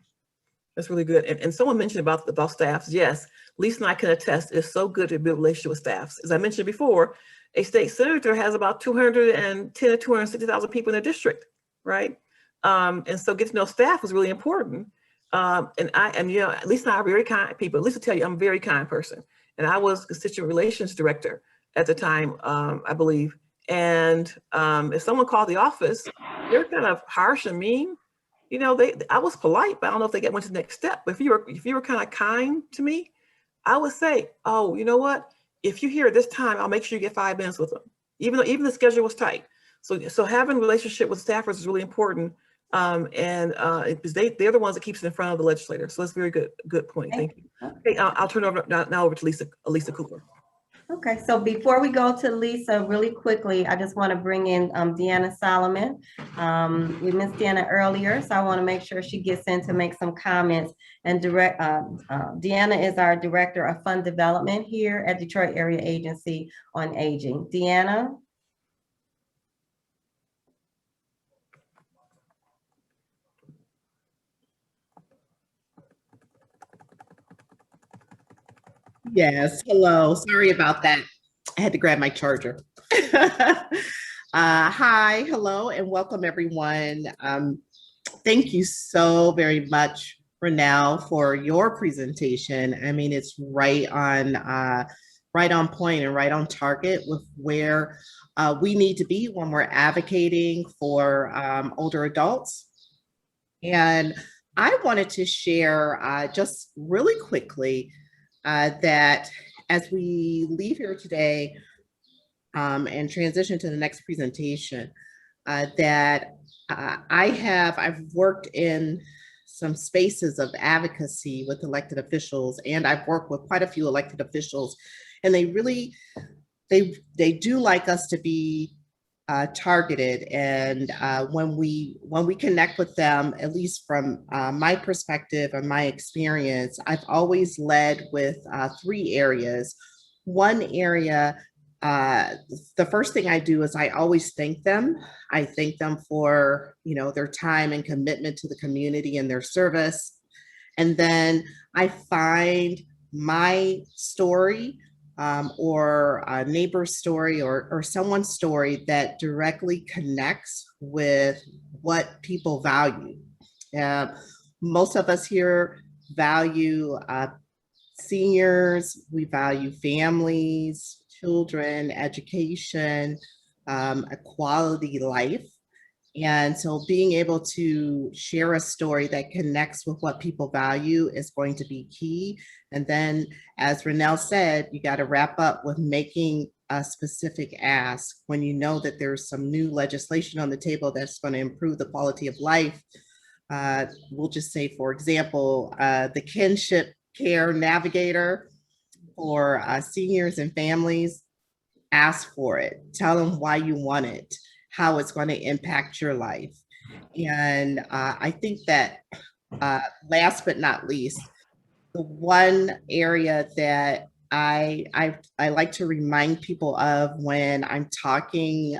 Speaker 2: that's really good. And someone mentioned about staffs. Yes, Lisa and I can attest, it's so good to build relationships with staffs. As I mentioned before, a state senator has about 210 to 260,000 people in their district, right? And so getting to know staff was really important. And Lisa and I are very kind people. Lisa will tell you I'm a very kind person. And I was constituent relations director at the time, I believe. And if someone called the office, they were kind of harsh and mean. You know, I was polite, but I don't know if they went to the next step. But if you were kind of kind to me, I would say, "Oh, you know what? If you're here at this time, I'll make sure you get 5 minutes with them," even the schedule was tight. So having a relationship with staffers is really important. Because they're the ones that keeps it in front of the legislator. So that's a very good point. Thank you. Okay, I'll turn over now over to Lisa Cooper.
Speaker 1: Okay, so before we go to Lisa, really quickly, I just want to bring in Deanna Solomon. We missed Deanna earlier, so I want to make sure she gets in to make some comments. And Deanna is our Director of Fund Development here at Detroit Area Agency on Aging. Deanna?
Speaker 3: Yes, hello. Sorry about that. I had to grab my charger. Hi, hello, and welcome everyone. Thank you so very much, Renelle, for your presentation. I mean, it's right on point and right on target with where we need to be when we're advocating for older adults. And I wanted to share just really quickly that as we leave here today and transition to the next presentation, that I've worked in some spaces of advocacy with elected officials, and I've worked with quite a few elected officials, and they really, they do like us to be targeted. And when we connect with them, at least from my perspective and my experience, I've always led with 3 areas. One area, the first thing I do is I always thank them. I thank them for, you know, their time and commitment to the community and their service. And then I find my story or a neighbor's story or someone's story that directly connects with what people value. Most of us here value seniors, we value families, children, education, a quality life. And so being able to share a story that connects with what people value is going to be key. And then, as Renelle said, you got to wrap up with making a specific ask when you know that there's some new legislation on the table that's going to improve the quality of life we'll just say, for example, the kinship care navigator for seniors and families, ask for it. Tell them why you want it, how it's going to impact your life. And I think that last but not least, the one area that I like to remind people of when I'm talking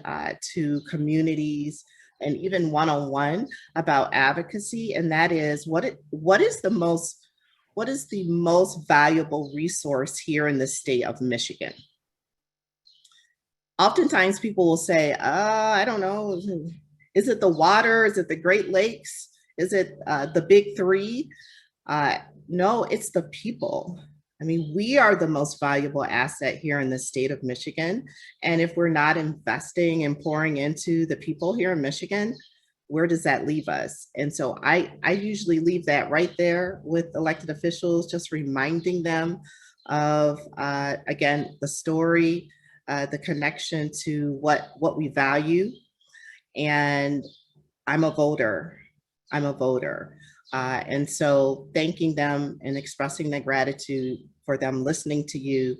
Speaker 3: to communities and even one-on-one about advocacy, and that is what is the most valuable resource here in the state of Michigan? Oftentimes people will say, I don't know, is it the water? Is it the Great Lakes? Is it the big three? No, it's the people. I mean, we are the most valuable asset here in the state of Michigan. And if we're not investing and pouring into the people here in Michigan, where does that leave us? And so I usually leave that right there with elected officials, just reminding them of, again, the story, the connection to what we value. And I'm a voter. And so thanking them and expressing their gratitude for them listening to you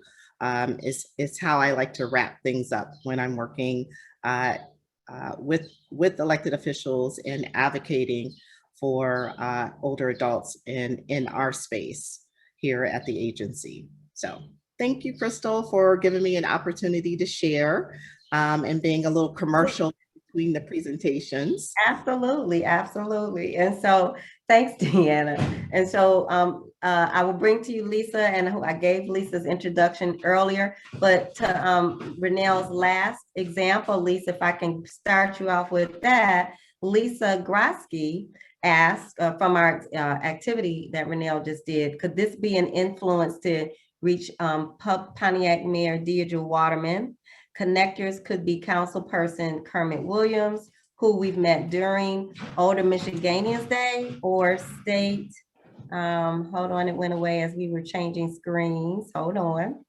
Speaker 3: is how I like to wrap things up when I'm working with elected officials and advocating for older adults in our space here at the agency. So thank you, Crystal, for giving me an opportunity to share and being a little commercial between the presentations.
Speaker 1: Absolutely, absolutely. And so thanks, Deanna. And so I will bring to you Lisa, and I gave Lisa's introduction earlier, but to Renell's last example, Lisa, if I can start you off with that, Lisa Grosky asked from our activity that Renell just did, could this be an influence to reach Pontiac Mayor Deirdre Waterman? Connectors could be Councilperson Kermit Williams, who we've met during Older Michiganians Day, or state, hold on, it went away as we were changing screens, hold on.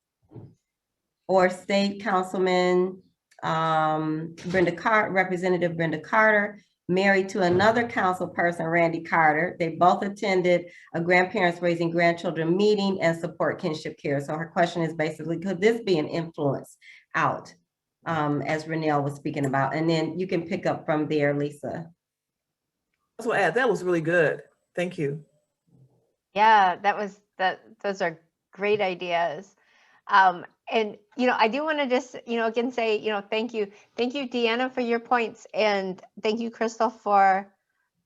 Speaker 1: Or State Councilman Representative Brenda Carter, married to another council person, Randy Carter. They both attended a grandparents raising grandchildren meeting and support kinship care. So her question is basically, could this be an influence out, as Renell was speaking about? And then you can pick up from there, Lisa.
Speaker 2: I will add, that was really good. Thank you.
Speaker 4: Yeah, those are great ideas. And, I do want to just, again say, thank you, Deanna, for your points. And thank you, Crystal, for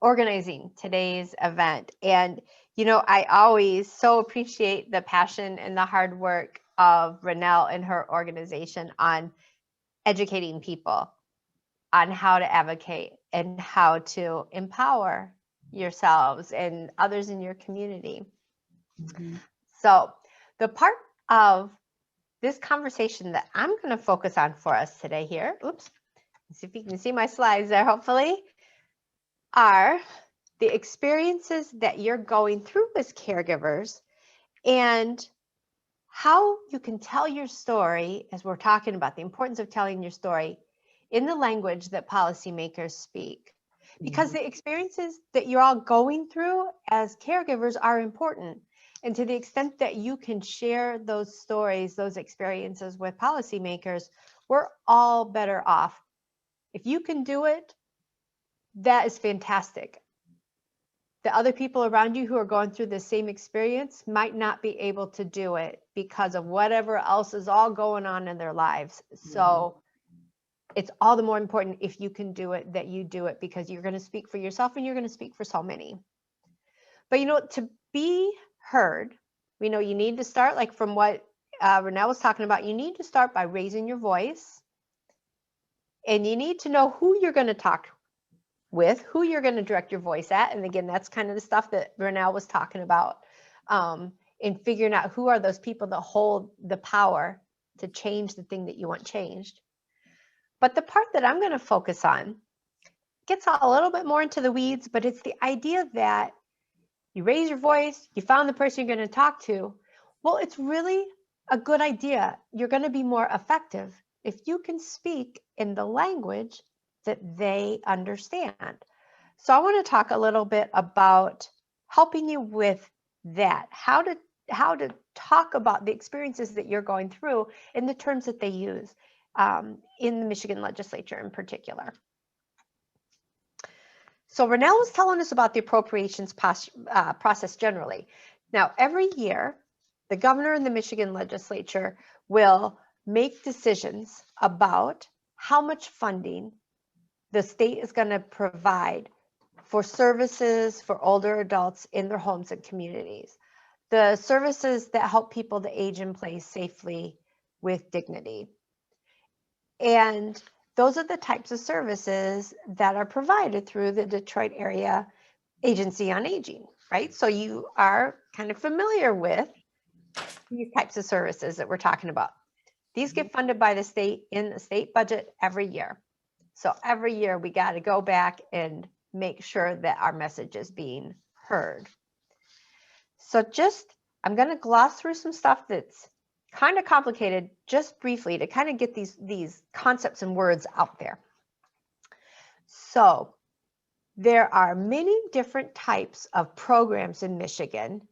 Speaker 4: organizing today's event. And, I always so appreciate the passion and the hard work of Renell and her organization on educating people on how to advocate and how to empower yourselves and others in your community. Mm-hmm. So the part of this conversation that I'm going to focus on for us today here, oops, let's see if you can see my slides there, hopefully, are the experiences that you're going through as caregivers and how you can tell your story, as we're talking about the importance of telling your story in the language that policymakers speak. Because the experiences that you're all going through as caregivers are important. And to the extent that you can share those stories, those experiences with policymakers, we're all better off. If you can do it, that is fantastic. The other people around you who are going through the same experience might not be able to do it because of whatever else is all going on in their lives. So it's all the more important, if you can do it, that you do it, because you're going to speak for yourself and you're going to speak for so many. But to be heard, you need to start, like from what Renell was talking about, you need to start by raising your voice, and you need to know who you're going to talk with, who you're going to direct your voice at. And again, that's kind of the stuff that Renell was talking about, in figuring out who are those people that hold the power to change the thing that you want changed. But the part that I'm going to focus on gets a little bit more into the weeds, but it's the idea that you raise your voice, you found the person you're going to talk to. Well, it's really a good idea. You're going to be more effective if you can speak in the language that they understand. So I want to talk a little bit about helping you with that, how to talk about the experiences that you're going through in the terms that they use in the Michigan legislature in particular. So Renell was telling us about the appropriations process generally. Now, every year, the governor and the Michigan legislature will make decisions about how much funding the state is going to provide for services for older adults in their homes and communities. The services that help people to age in place safely with dignity. And those are the types of services that are provided through the Detroit Area Agency on Aging, right? So you are kind of familiar with these types of services that we're talking about. These get funded by the state in the state budget every year. So every year we got to go back and make sure that our message is being heard. So I'm going to gloss through some stuff that's kind of complicated just briefly to kind of get these concepts and words out there. So there are many different types of programs in Michigan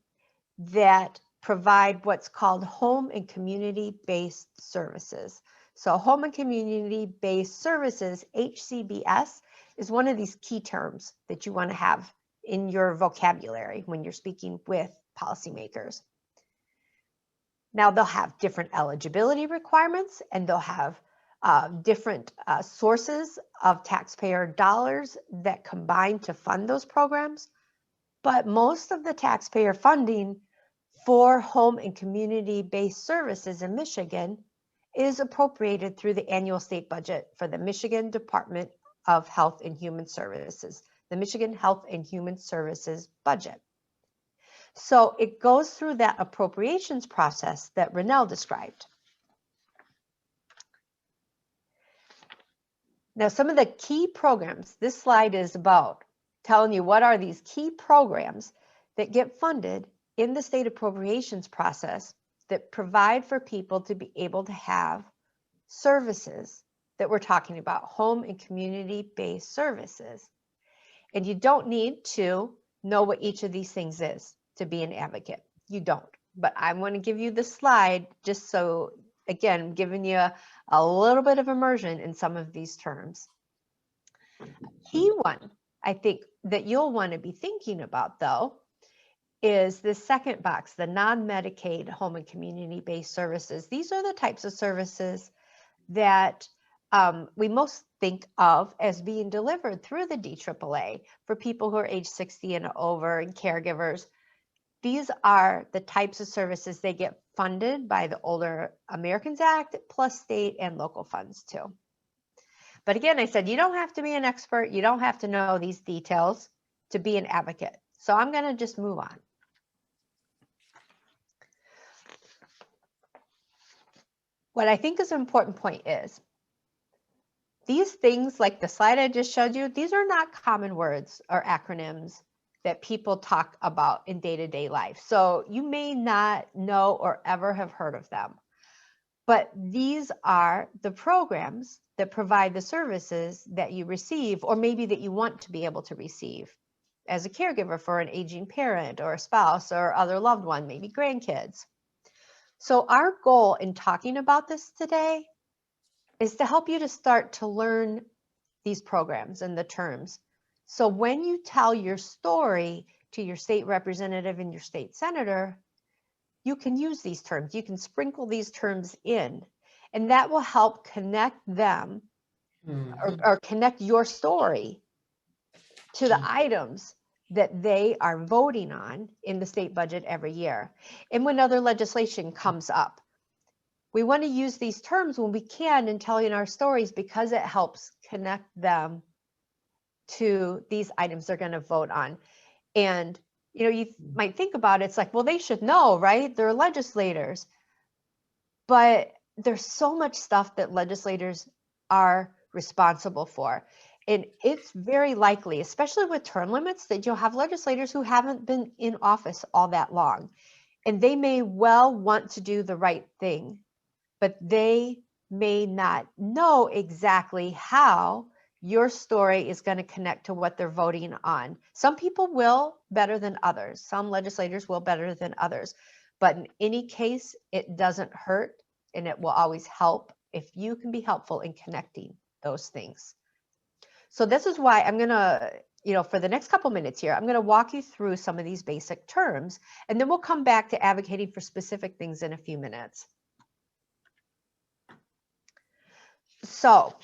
Speaker 4: that provide what's called home and community-based services. So home and community-based services, HCBS, is one of these key terms that you want to have in your vocabulary when you're speaking with policymakers. Now they'll have different eligibility requirements, and they'll have different sources of taxpayer dollars that combine to fund those programs. But most of the taxpayer funding for home and community-based services in Michigan is appropriated through the annual state budget for the Michigan Department of Health and Human Services, the Michigan Health and Human Services budget. So it goes through that appropriations process that Renell described. Now, some of the key programs, this slide is about telling you what are these key programs that get funded in the state appropriations process that provide for people to be able to have services that we're talking about, home and community-based services. And you don't need to know what each of these things is to be an advocate. You don't. But I'm going to give you the slide just so, again, giving you a little bit of immersion in some of these terms. Key one, I think, that you'll want to be thinking about, though, is the second box, the non-Medicaid home and community-based services. These are the types of services that we most think of as being delivered through the DAAA for people who are age 60 and over and caregivers. These are the types of services they get funded by the Older Americans Act, plus state and local funds too. But again, I said, you don't have to be an expert. You don't have to know these details to be an advocate. So I'm going to just move on. What I think is an important point is these things, like the slide I just showed you, these are not common words or acronyms that people talk about in day-to-day life. So you may not know or ever have heard of them. But these are the programs that provide the services that you receive, or maybe that you want to be able to receive as a caregiver for an aging parent or a spouse or other loved one, maybe grandkids. So our goal in talking about this today is to help you to start to learn these programs and the terms. So when you tell your story to your state representative and your state senator, you can use these terms. You can sprinkle these terms in, and that will help connect them or connect your story to the items that they are voting on in the state budget every year. And when other legislation comes up, we want to use these terms when we can in telling our stories, because it helps connect them to these items they're going to vote on. And you know, you might think about it, it's like, well, they should know, right? They're legislators. But there's so much stuff that legislators are responsible for. And it's very likely, especially with term limits, that you'll have legislators who haven't been in office all that long. And they may well want to do the right thing, but they may not know exactly how your story is going to connect to what they're voting on. Some people will better than others. Some legislators will better than others. But in any case, it doesn't hurt, and it will always help if you can be helpful in connecting those things. So this is why I'm going to, for the next couple minutes here, I'm going to walk you through some of these basic terms, and then we'll come back to advocating for specific things in a few minutes. So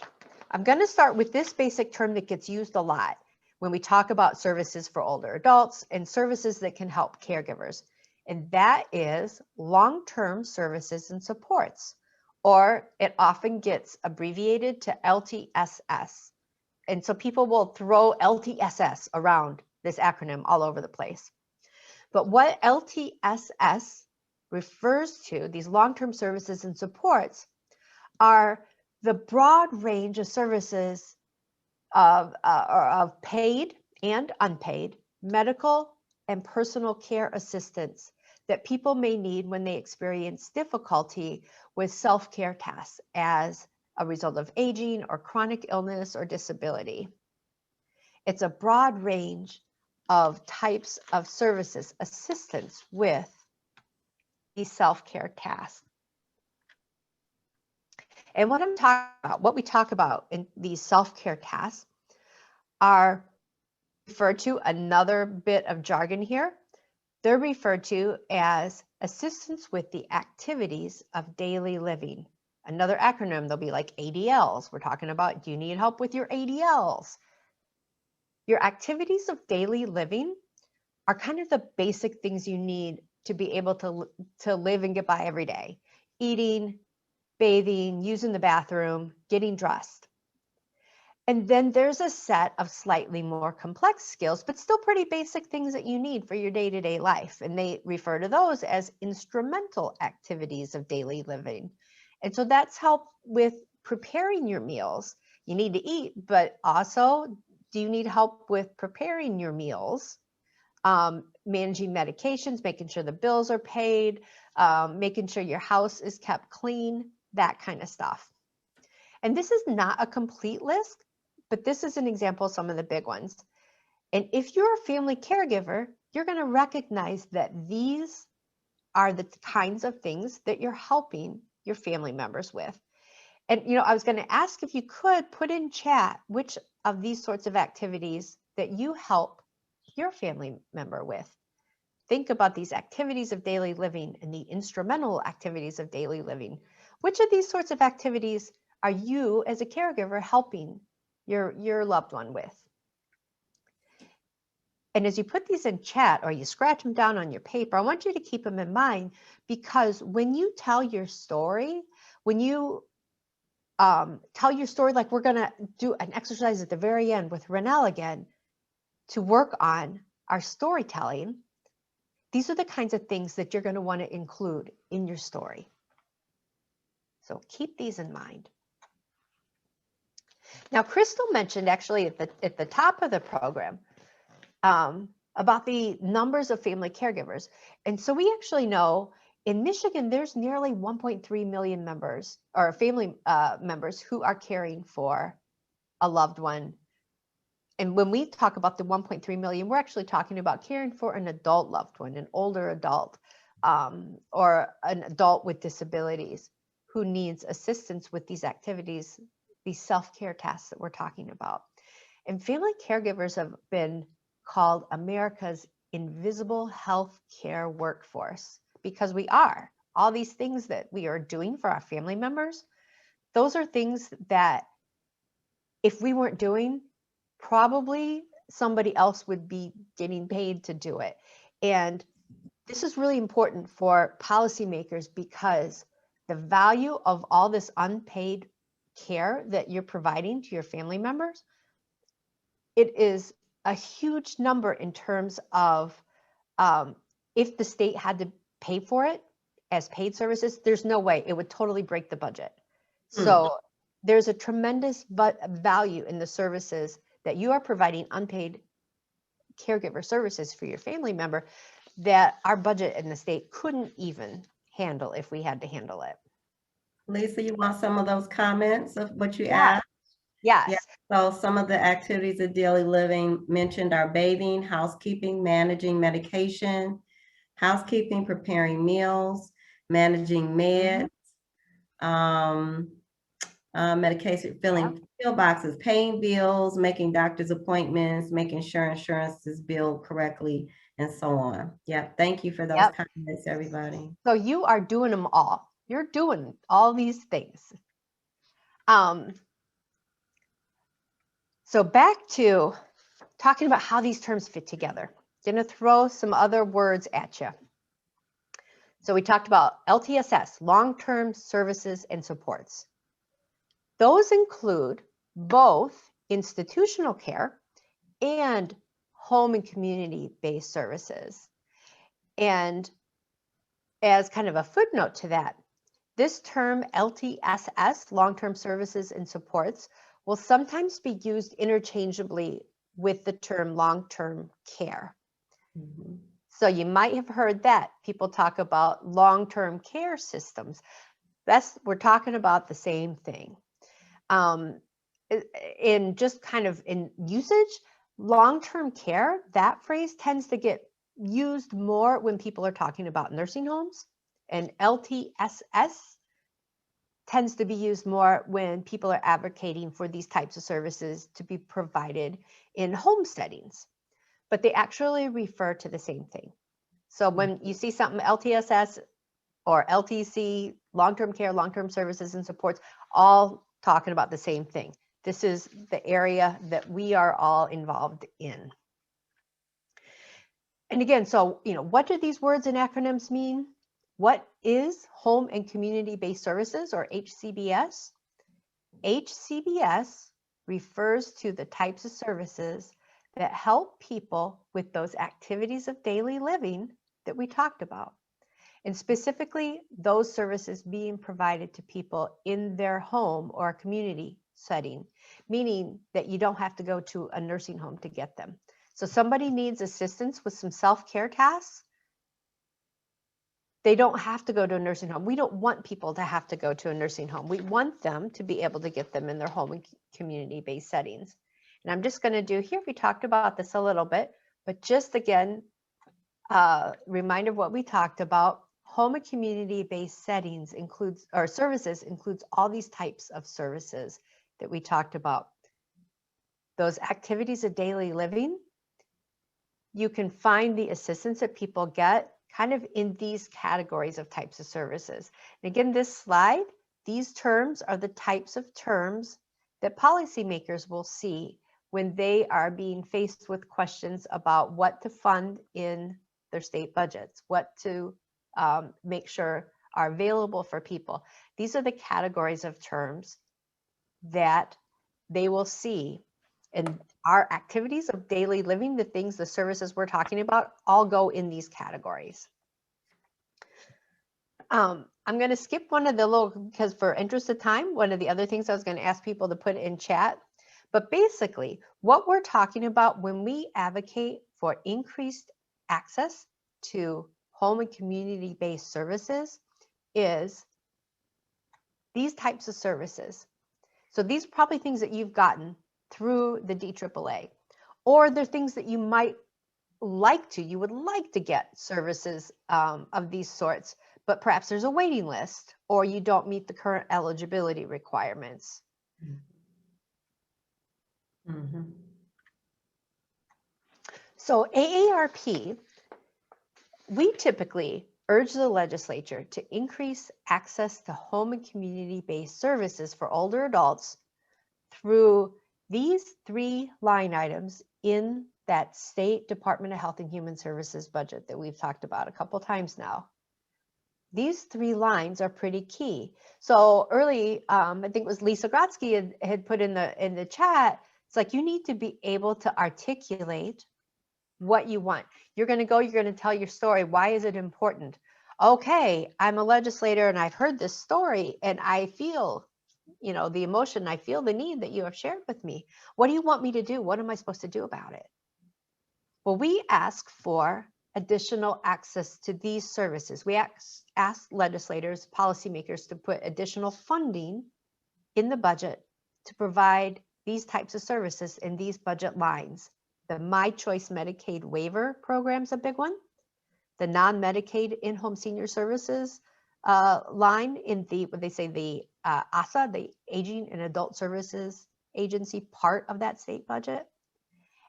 Speaker 4: I'm going to start with this basic term that gets used a lot when we talk about services for older adults and services that can help caregivers. And that is long-term services and supports, or it often gets abbreviated to LTSS. And so people will throw LTSS around this acronym all over the place. But what LTSS refers to, these long-term services and supports, are the broad range of services of paid and unpaid medical and personal care assistance that people may need when they experience difficulty with self-care tasks as a result of aging or chronic illness or disability. It's a broad range of types of services, assistance with these self-care tasks. And what I'm talking about, what we talk about in these self-care tasks are referred to, another bit of jargon here, they're referred to as assistance with the activities of daily living. Another acronym, they'll be like ADLs. We're talking about, do you need help with your ADLs? Your activities of daily living are kind of the basic things you need to be able to live and get by every day. Eating, bathing, using the bathroom, getting dressed. And then there's a set of slightly more complex skills, but still pretty basic things that you need for your day-to-day life. And they refer to those as instrumental activities of daily living. And so that's help with preparing your meals. You need to eat, but also, do you need help with preparing your meals? Managing medications, making sure the bills are paid, making sure your house is kept clean, that kind of stuff. And this is not a complete list, but this is an example of some of the big ones. And if you're a family caregiver, you're going to recognize that these are the kinds of things that you're helping your family members with. And, I was going to ask if you could put in chat which of these sorts of activities that you help your family member with. Think about these activities of daily living and the instrumental activities of daily living. Which of these sorts of activities are you as a caregiver helping your loved one with? And as you put these in chat or you scratch them down on your paper, I want you to keep them in mind, because when you tell your story, when you tell your story, like we're going to do an exercise at the very end with Renelle again to work on our storytelling, these are the kinds of things that you're going to want to include in your story. So keep these in mind. Now, Crystal mentioned actually at the top of the program about the numbers of family caregivers. And so we actually know in Michigan, there's nearly 1.3 million members or family members who are caring for a loved one. And when we talk about the 1.3 million, we're actually talking about caring for an adult loved one, an older adult, or an adult with disabilities who needs assistance with these activities, these self-care tasks that we're talking about. And family caregivers have been called America's invisible health care workforce, because we are. All these things that we are doing for our family members, those are things that if we weren't doing, probably somebody else would be getting paid to do it. And this is really important for policymakers, because the value of all this unpaid care that you're providing to your family members, it is a huge number in terms of if the state had to pay for it as paid services, there's no way, it would totally break the budget. So there's a tremendous value in the services that you are providing, unpaid caregiver services for your family member, that our budget in the state couldn't even handle if we had to handle it.
Speaker 1: Lisa, you want some of those comments of what you
Speaker 4: Yeah.
Speaker 1: asked?
Speaker 4: Yes.
Speaker 1: Yeah. So some of the activities of daily living mentioned are bathing, housekeeping, managing medication, housekeeping, preparing meals, managing meds, medication, filling pill boxes, paying bills, making doctor's appointments, making sure insurance is billed correctly, and so on. Yeah, thank you for those
Speaker 4: Yep.
Speaker 1: comments, everybody.
Speaker 4: So you are doing them all. You're doing all these things. So back to talking about how these terms fit together. Gonna throw some other words at you. So we talked about LTSS, long-term services and supports. Those include both institutional care and home and community-based services. And as kind of a footnote to that, this term LTSS, long-term services and supports, will sometimes be used interchangeably with the term long-term care.
Speaker 1: Mhm.
Speaker 4: So you might have heard that people talk about long-term care systems. We're talking about the same thing. In just kind of in usage, long-term care, that phrase tends to get used more when people are talking about nursing homes, and LTSS tends to be used more when people are advocating for these types of services to be provided in home settings, but they actually refer to the same thing. So when you see something LTSS or LTC, long-term care, long-term services and supports, all talking about the same thing. This is the area that we are all involved in. And again, so, what do these words and acronyms mean? What is home and community-based services, or HCBS? HCBS refers to the types of services that help people with those activities of daily living that we talked about. And specifically, those services being provided to people in their home or community setting, meaning that you don't have to go to a nursing home to get them. So somebody needs assistance with some self-care tasks, they don't have to go to a nursing home. We don't want people to have to go to a nursing home. We want them to be able to get them in their home and community-based settings. And I'm just going to do here, we talked about this a little bit, but just again, reminder of what we talked about. Home and community-based settings includes, or services includes all these types of services that we talked about. Those activities of daily living, you can find the assistance that people get kind of in these categories of types of services. And again, this slide, these terms are the types of terms that policymakers will see when they are being faced with questions about what to fund in their state budgets, what to make sure are available for people. These are the categories of terms that they will see. And our activities of daily living, the things, the services we're talking about, all go in these categories. I'm going to skip one of the little, because for interest of time, one of the other things I was going to ask people to put in chat. But basically, what we're talking about when we advocate for increased access to home and community-based services is these types of services. So these are probably things that you've gotten through the DAAA, or they're things that you might you would like to get services of these sorts, but perhaps there's a waiting list or you don't meet the current eligibility requirements.
Speaker 1: Mm-hmm.
Speaker 4: So AARP, we typically urge the legislature to increase access to home and community-based services for older adults through these 3 line items in that State Department of Health and Human Services budget that we've talked about a couple times now. These 3 lines are pretty key. So early, I think it was Lisa Grotsky had put in the chat, it's like you need to be able to articulate what you want. You're going to tell your story. Why is it important? Okay, I'm a legislator and I've heard this story and I feel, the emotion, I feel the need that you have shared with me. What do you want me to do? What am I supposed to do about it? Well, we ask for additional access to these services. We ask legislators, policymakers to put additional funding in the budget to provide these types of services in these budget lines. The My Choice Medicaid waiver program's a big one. The non-Medicaid in-home senior services line in the, what they say, the ASA, the Aging and Adult Services Agency part of that state budget.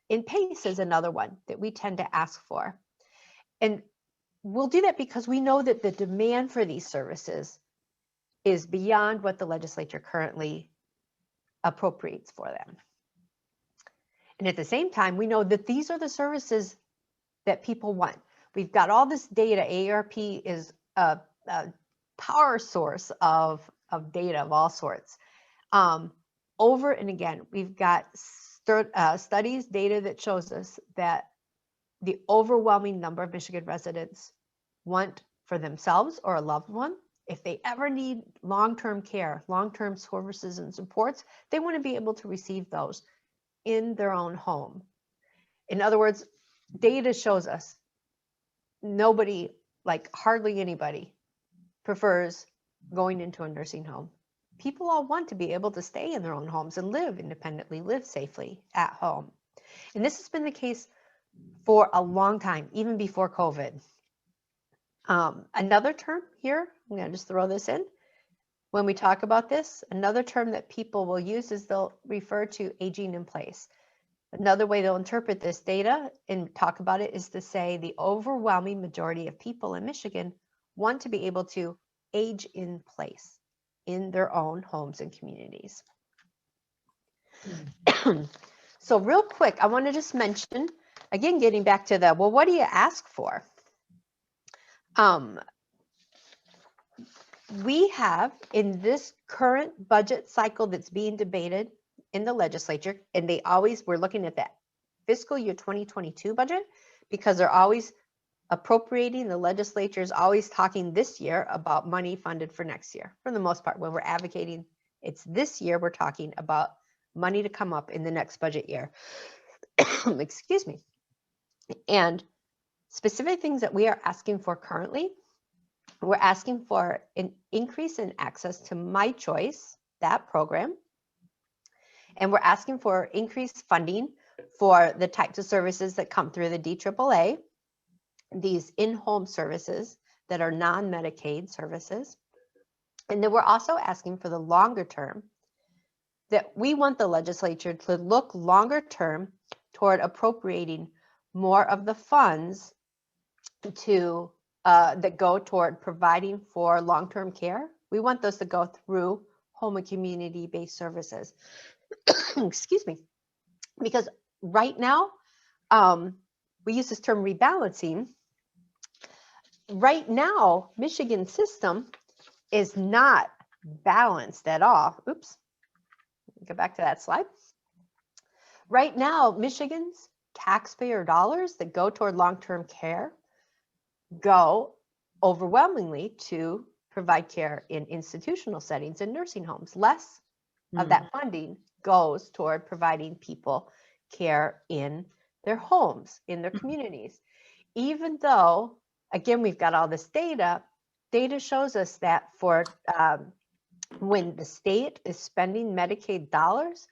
Speaker 4: And PACE is another one that we tend to ask for. And we'll do that because we know that the demand for these services is beyond what the legislature currently appropriates for them. And at the same time, we know that these are the services that people want. We've got all this data. AARP is a power source of data of all sorts. Over and again, we've got studies, data that shows us that the overwhelming number of Michigan residents want for themselves or a loved one, if they ever need long-term care, long-term services and supports, they want to be able to receive those in their own home. In other words, data shows us nobody, like hardly anybody, prefers going into a nursing home. People all want to be able to stay in their own homes and live independently, live safely at home. And this has been the case for a long time, even before COVID. Another term here, I'm going to just throw this in. When we talk about this, another term that people will use is they'll refer to aging in place. Another way they'll interpret this data and talk about it is to say the overwhelming majority of people in Michigan want to be able to age in place in their own homes and communities. So real quick, I want to just mention, again, getting back to the, well, what do you ask for? We have in this current budget cycle that's being debated in the legislature, and we're looking at that fiscal year 2022 budget because they're always appropriating, the legislature is always talking this year about money funded for next year. For the most part, when we're advocating, it's this year we're talking about money to come up in the next budget year. Excuse me. And specific things that we are asking for currently, we're asking for an increase in access to My Choice, that program. And we're asking for increased funding for the types of services that come through the DAAA, these in-home services that are non-Medicaid services. And then we're also asking for the longer term, that we want the legislature to look longer term toward appropriating more of the funds to that go toward providing for long-term care. We want those to go through home and community-based services. Excuse me. Because right now, we use this term rebalancing. Right now, Michigan's system is not balanced at all. Oops. Go back to that slide. Right now, Michigan's taxpayer dollars that go toward long-term care go overwhelmingly to provide care in institutional settings and nursing homes. Less of that funding goes toward providing people care in their homes, in their communities. Even though, again, we've got all this data shows us that for when the state is spending Medicaid dollars,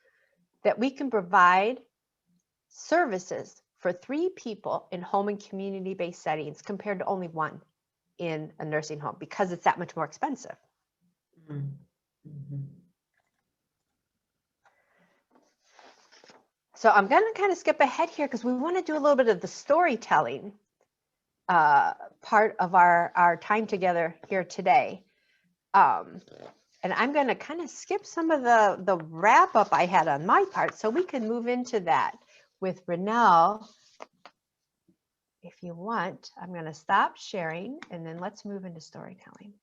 Speaker 4: that we can provide services for 3 people in home and community-based settings compared to only 1 in a nursing home because it's that much more expensive. So I'm going to kind of skip ahead here because we want to do a little bit of the storytelling part of our time together here today. And I'm going to kind of skip some of the wrap up I had on my part so we can move into that with Renelle. If you want, I'm going to stop sharing and then let's move into storytelling.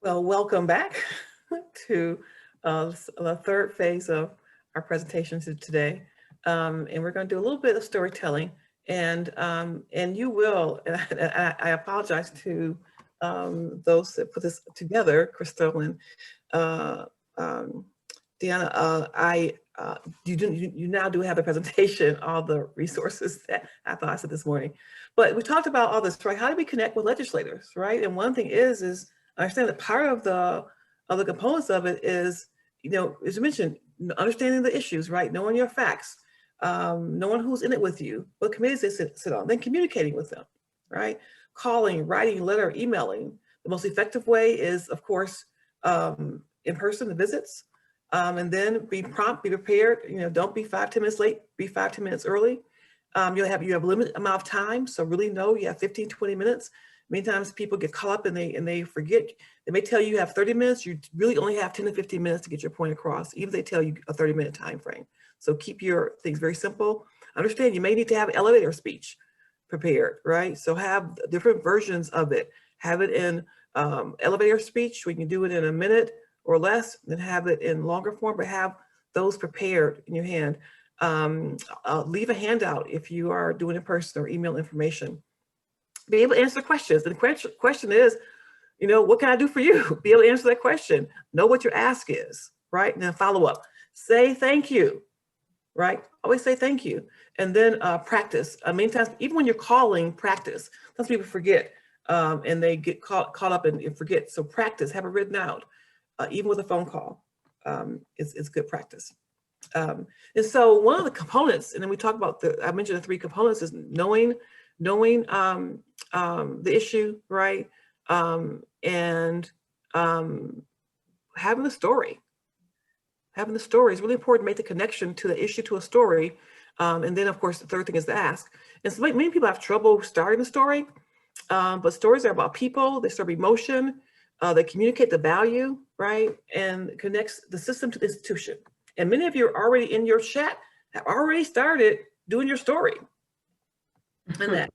Speaker 2: Well, welcome back to the third phase of our presentation today. And we're going to do a little bit of storytelling, and you will, and I apologize to those that put this together, Crystal and Deanna, you now do have the presentation, all the resources that I thought I said this morning. But we talked about all this, right? How do we connect with legislators, right? And one thing is I understand that part of the components of it is as I mentioned, understanding the issues, right? Knowing your facts, knowing who's in it with you, what committees they sit on, then communicating with them, right? Calling, writing, letter, emailing. The most effective way is, of course, in person, the visits, and then be prompt, be prepared. Don't be 5-10 minutes late, be 5-10 minutes early. You have a limited amount of time, so really know you have 15-20 minutes. Many times people get caught up and they forget. They may tell you have 30 minutes, you really only have 10 to 15 minutes to get your point across, even if they tell you a 30-minute time frame. So keep your things very simple. Understand you may need to have elevator speech prepared, right? So have different versions of it. Have it in elevator speech, we can do it in a minute or less, then have it in longer form, but have those prepared in your hand. Leave a handout if you are doing in person or email information. Be able to answer questions. And the question is, what can I do for you? Be able to answer that question. Know what your ask is, right? And then follow up. Say thank you, right? Always say thank you. And then practice. Many times, even when you're calling, practice. Some people forget and they get caught up and forget. So practice, have it written out, even with a phone call. It's good practice. And so one of the components, and then we talk about I mentioned the 3 components, is knowing the issue, right? And having the story. Having the story is really important to make the connection to the issue to a story. And then, of course, the third thing is the ask. And so many people have trouble starting the story, but stories are about people. They serve emotion. They communicate the value, right? And connects the system to the institution. And many of you are already in your chat, have already started doing your story. And that,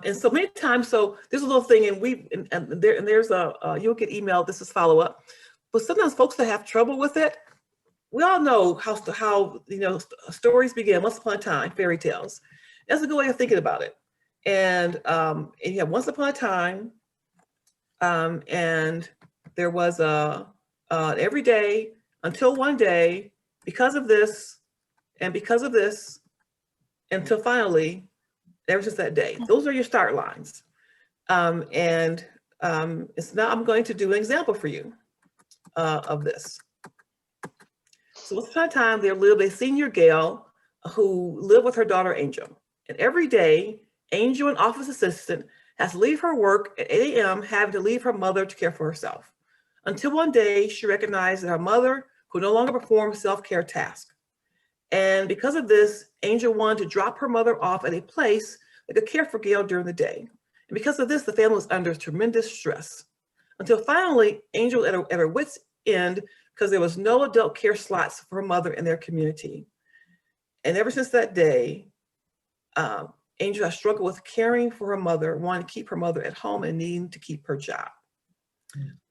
Speaker 2: and so many times, so there's a little thing, and there's you'll get email. This is follow up, but sometimes folks that have trouble with it, we all know how stories begin. Once upon a time, fairy tales. That's a good way of thinking about it. And you have once upon a time, and there was every day until one day, because of this, and because of this, until finally. Ever since that day. Those are your start lines. It's now I'm going to do an example for you of this. So once upon a time, there lived a senior gal who lived with her daughter, Angel. And every day, Angel, an office assistant, has to leave her work at 8 a.m., having to leave her mother to care for herself. Until one day, she recognized that her mother could no longer perform self-care tasks. And because of this, Angel wanted to drop her mother off at a place that could care for Gail during the day. And because of this, the family was under tremendous stress. Until finally, Angel was at her wit's end because there was no adult care slots for her mother in their community. And ever since that day, Angel has struggled with caring for her mother, wanting to keep her mother at home and needing to keep her job.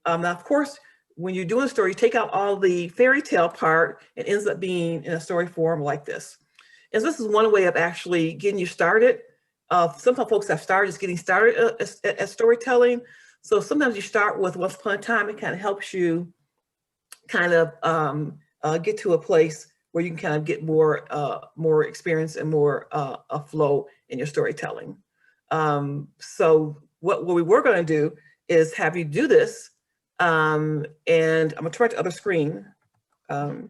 Speaker 2: Now, of course, when you're doing a story, you take out all the fairy tale part, it ends up being in a story form like this. And so this is one way of actually getting you started. Sometimes folks have started just getting started at storytelling. So sometimes you start with once upon a time, it kind of helps you kind of get to a place where you can kind of get more experience and more a flow in your storytelling. So what we were going to do is have you do this. And I'm gonna turn to the other screen. And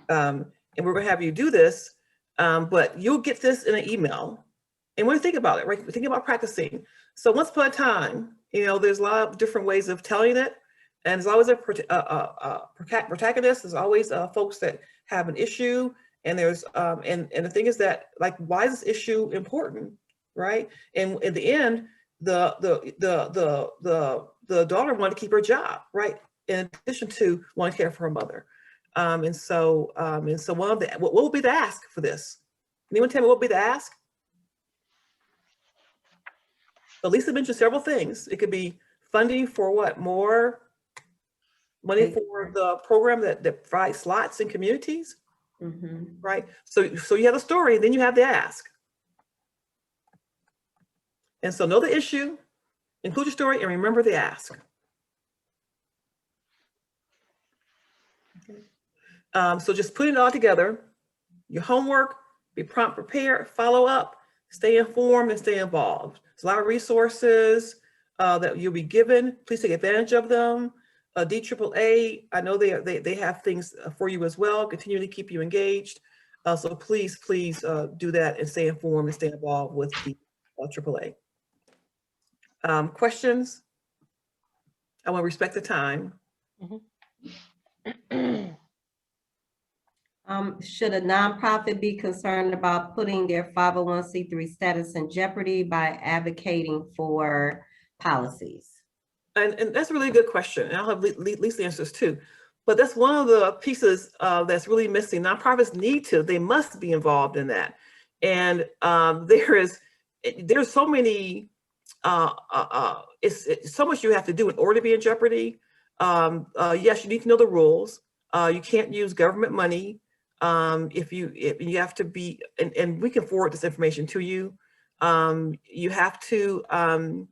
Speaker 2: we're gonna have you do this, but you'll get this in an email. And when you think about it, right? Think about practicing. So once upon a time, there's a lot of different ways of telling it. And there's always a protagonist. There's always folks that have an issue. And there's, and the thing is that, like, why is this issue important, right? And in the end, the daughter wanted to keep her job, right? In addition to wanting to care for her mother. And so one of the, what would be the ask for this? Anyone tell me what would be the ask? So Lisa mentioned several things. It could be funding for what? More money for the program that provides slots in communities, right? So you have a story, then you have the ask. And so know the issue, include your story, and remember the ask. Okay. So just put it all together. Your homework, be prompt, prepared, follow up, stay informed, and stay involved. There's a lot of resources that you'll be given. Please take advantage of them. DAAA, I know they have things for you as well, continue to keep you engaged. So please do that and stay informed and stay involved with the AAA. Questions? I want to respect the time.
Speaker 1: Should a nonprofit be concerned about putting their 501c3 status in jeopardy by advocating for policies?
Speaker 2: And that's a really good question. And I'll have Lisa answers too. But that's one of the pieces that's really missing. Nonprofits they must be involved in that. And there's so many, it's so much you have to do in order to be in jeopardy. Yes, you need to know the rules. You can't use government money. If you have to be, and we can forward this information to you. You have to, and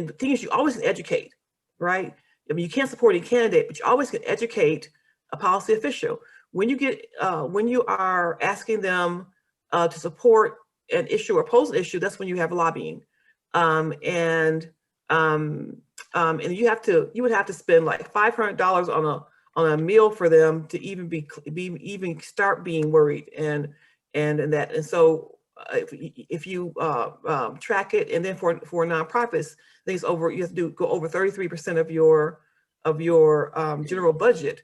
Speaker 2: the thing is, you always can educate, right? I mean, you can't support any candidate, but you always can educate a policy official. When you are asking them to support an issue or oppose an issue, that's when you have lobbying, and you would have to spend like $500 on a meal for them to even start being worried and that. And so if you track it, and then for nonprofits, I think you have to go over 33% of your general budget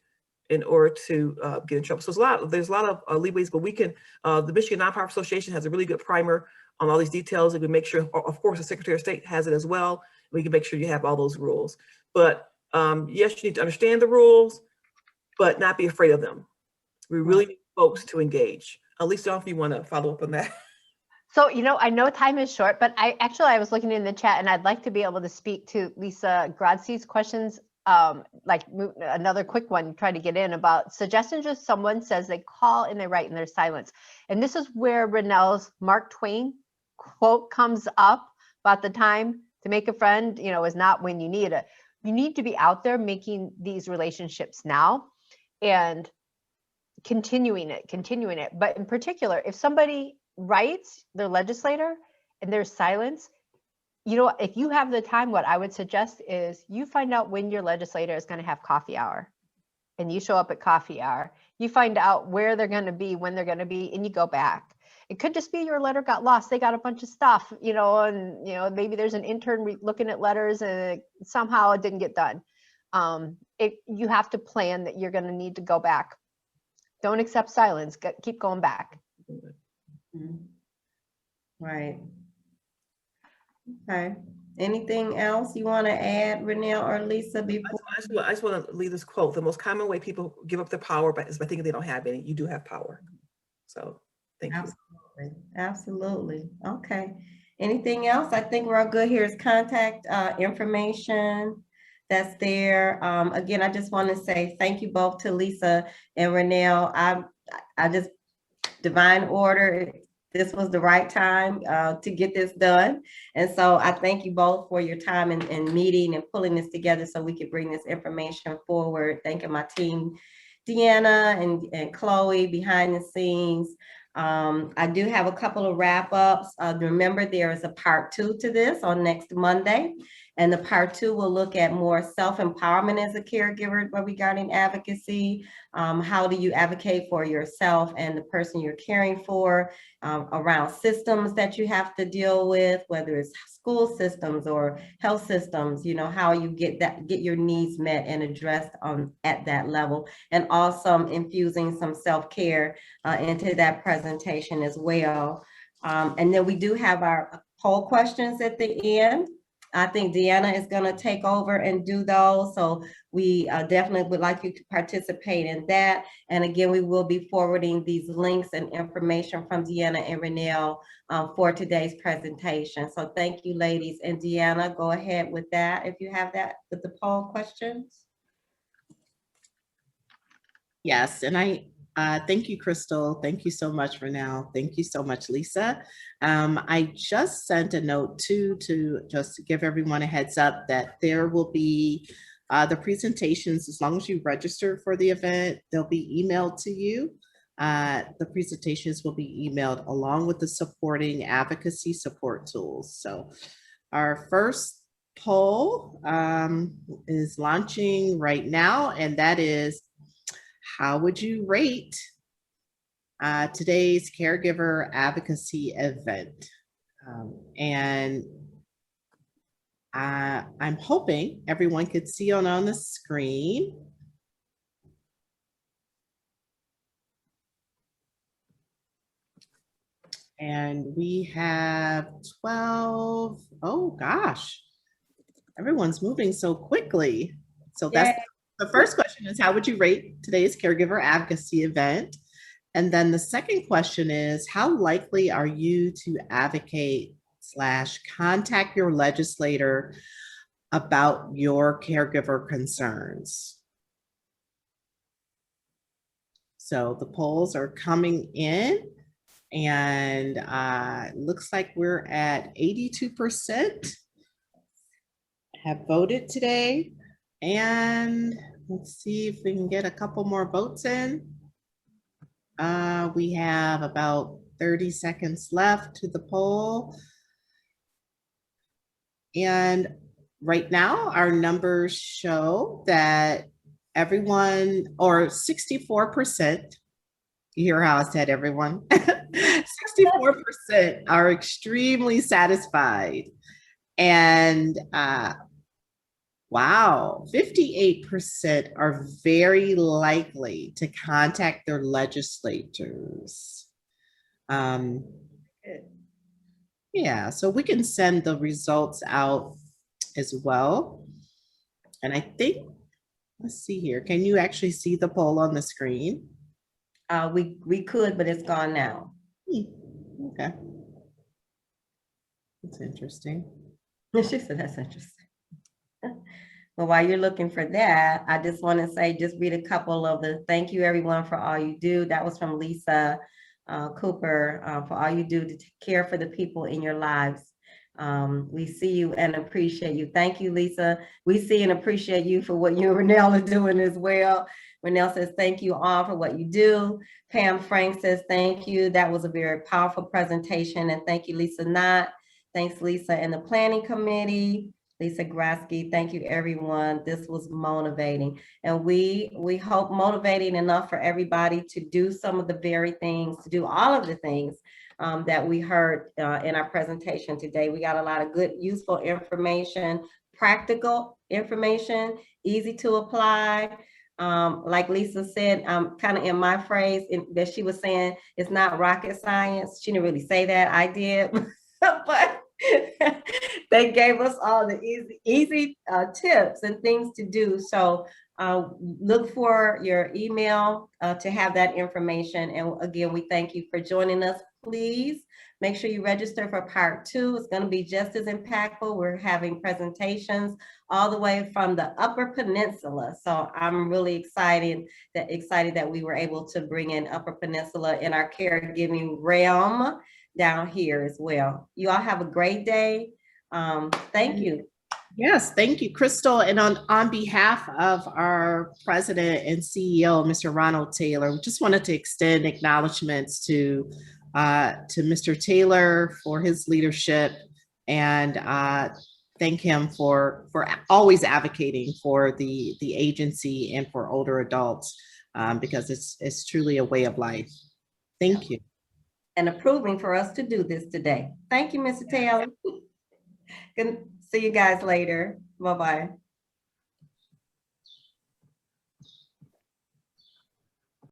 Speaker 2: in order to get in trouble. So there's a lot of leeways, but we can, the Michigan Nonprofit Association has a really good primer on all these details, and we make sure, of course, the Secretary of State has it as well. We can make sure you have all those rules. But yes, you need to understand the rules, but not be afraid of them. We really need folks to engage. Lisa, if you want to follow up on that.
Speaker 4: So, I know time is short, but I was looking in the chat, and I'd like to be able to speak to Lisa Grodzki's questions. Like another quick one, try to get in about suggestions. If someone says they call and they write in their silence. And this is where Renell's Mark Twain quote comes up about the time to make a friend, is not when you need it. You need to be out there making these relationships now and continuing it. But in particular, if somebody writes their legislator and there's silence, if you have the time, what I would suggest is you find out when your legislator is going to have coffee hour, and you show up at coffee hour. You find out where they're going to be, when they're going to be, and you go back. It could just be your letter got lost. They got a bunch of stuff, and maybe there's an intern looking at letters and somehow it didn't get done. You have to plan that you're going to need to go back. Don't accept silence. Keep going back.
Speaker 1: Right. Okay. Anything else you want to add, Renell or Lisa? Before
Speaker 2: I just want to leave this quote. The most common way people give up their power is by thinking they don't have any. You do have power. So thank you.
Speaker 1: Absolutely. Okay. Anything else? I think we're all good. Here's contact information that's there. Again, I just want to say thank you both to Lisa and Renell. I just, divine order. This was the right time to get this done. And so I thank you both for your time and meeting and pulling this together so we could bring this information forward. Thanking my team, Deanna and Chloe behind the scenes. I do have a couple of wrap-ups. Remember, there is a part 2 to this on next Monday. And the part 2 will look at more self-empowerment as a caregiver regarding advocacy. How do you advocate for yourself and the person you're caring for, around systems that you have to deal with, whether it's school systems or health systems, how you get your needs met and addressed at that level, and also infusing some self-care into that presentation as well. And then we do have our poll questions at the end. I think Deanna is going to take over and do those. So we definitely would like you to participate in that. And again, we will be forwarding these links and information from Deanna and Renell for today's presentation. So thank you, ladies. And Deanna, go ahead with that if you have that with the poll questions.
Speaker 3: Yes, and thank you, Crystal. Thank you so much, Renell. Thank you so much, Lisa. I just sent a note to just to give everyone a heads up that there will be the presentations. As long as you register for the event, they'll be emailed to you. The presentations will be emailed along with the supporting advocacy support tools. So our first poll is launching right now, and that is, how would you rate today's caregiver advocacy event? And I'm hoping everyone could see on the screen. And we have 12. Oh gosh, everyone's moving so quickly. So that's the first question is, how would you rate today's caregiver advocacy event? And then the second question is, how likely are you to advocate / contact your legislator about your caregiver concerns? So the polls are coming in, and it looks like we're at 82% have voted today. And let's see if we can get a couple more votes in. We have about 30 seconds left to the poll. And right now, our numbers show that everyone, or 64%, you hear how I said everyone? 64% are extremely satisfied. And wow, 58% are very likely to contact their legislators. Yeah, so we can send the results out as well. And I think, let's see here, can you actually see the poll on the screen?
Speaker 1: We could, but it's gone now.
Speaker 3: Okay. That's interesting.
Speaker 1: She said that's interesting. Well, while you're looking for that, I just want to say, just read a couple of the thank you everyone for all you do. That was from Lisa Cooper, for all you do to care for the people in your lives. We see you and appreciate you. Thank you, Lisa. We see and appreciate you for what you and Renelle are doing as well. Renelle says, thank you all for what you do. Pam Frank says, thank you. That was a very powerful presentation. And thank you, Lisa Knott. Thanks, Lisa and the planning committee. Lisa Grasky, thank you, everyone. This was motivating. And we hope motivating enough for everybody to do some of the very things, to do all of the things that we heard in our presentation today. We got a lot of good, useful information, practical information, easy to apply. Like Lisa said, kind of in my phrase that she was saying, it's not rocket science. She didn't really say that, I did, but they gave us all the easy tips and things to do. So look for your email to have that information. And again, we thank you for joining us. Please make sure you register for part 2. It's going to be just as impactful. We're having presentations all the way from the Upper Peninsula. So I'm really excited that we were able to bring in Upper Peninsula in our caregiving realm down here as well. You all have a great day. Thank you.
Speaker 3: Yes, thank you, Crystal. And on behalf of our president and CEO, Mr. Ronald Taylor, we just wanted to extend acknowledgments to Mr. Taylor for his leadership, and thank him for always advocating for the agency and for older adults, because it's truly a way of life. Thank you.
Speaker 1: And approving for us to do this today. Thank you, Mr. Taylor. See you guys later. Bye-bye.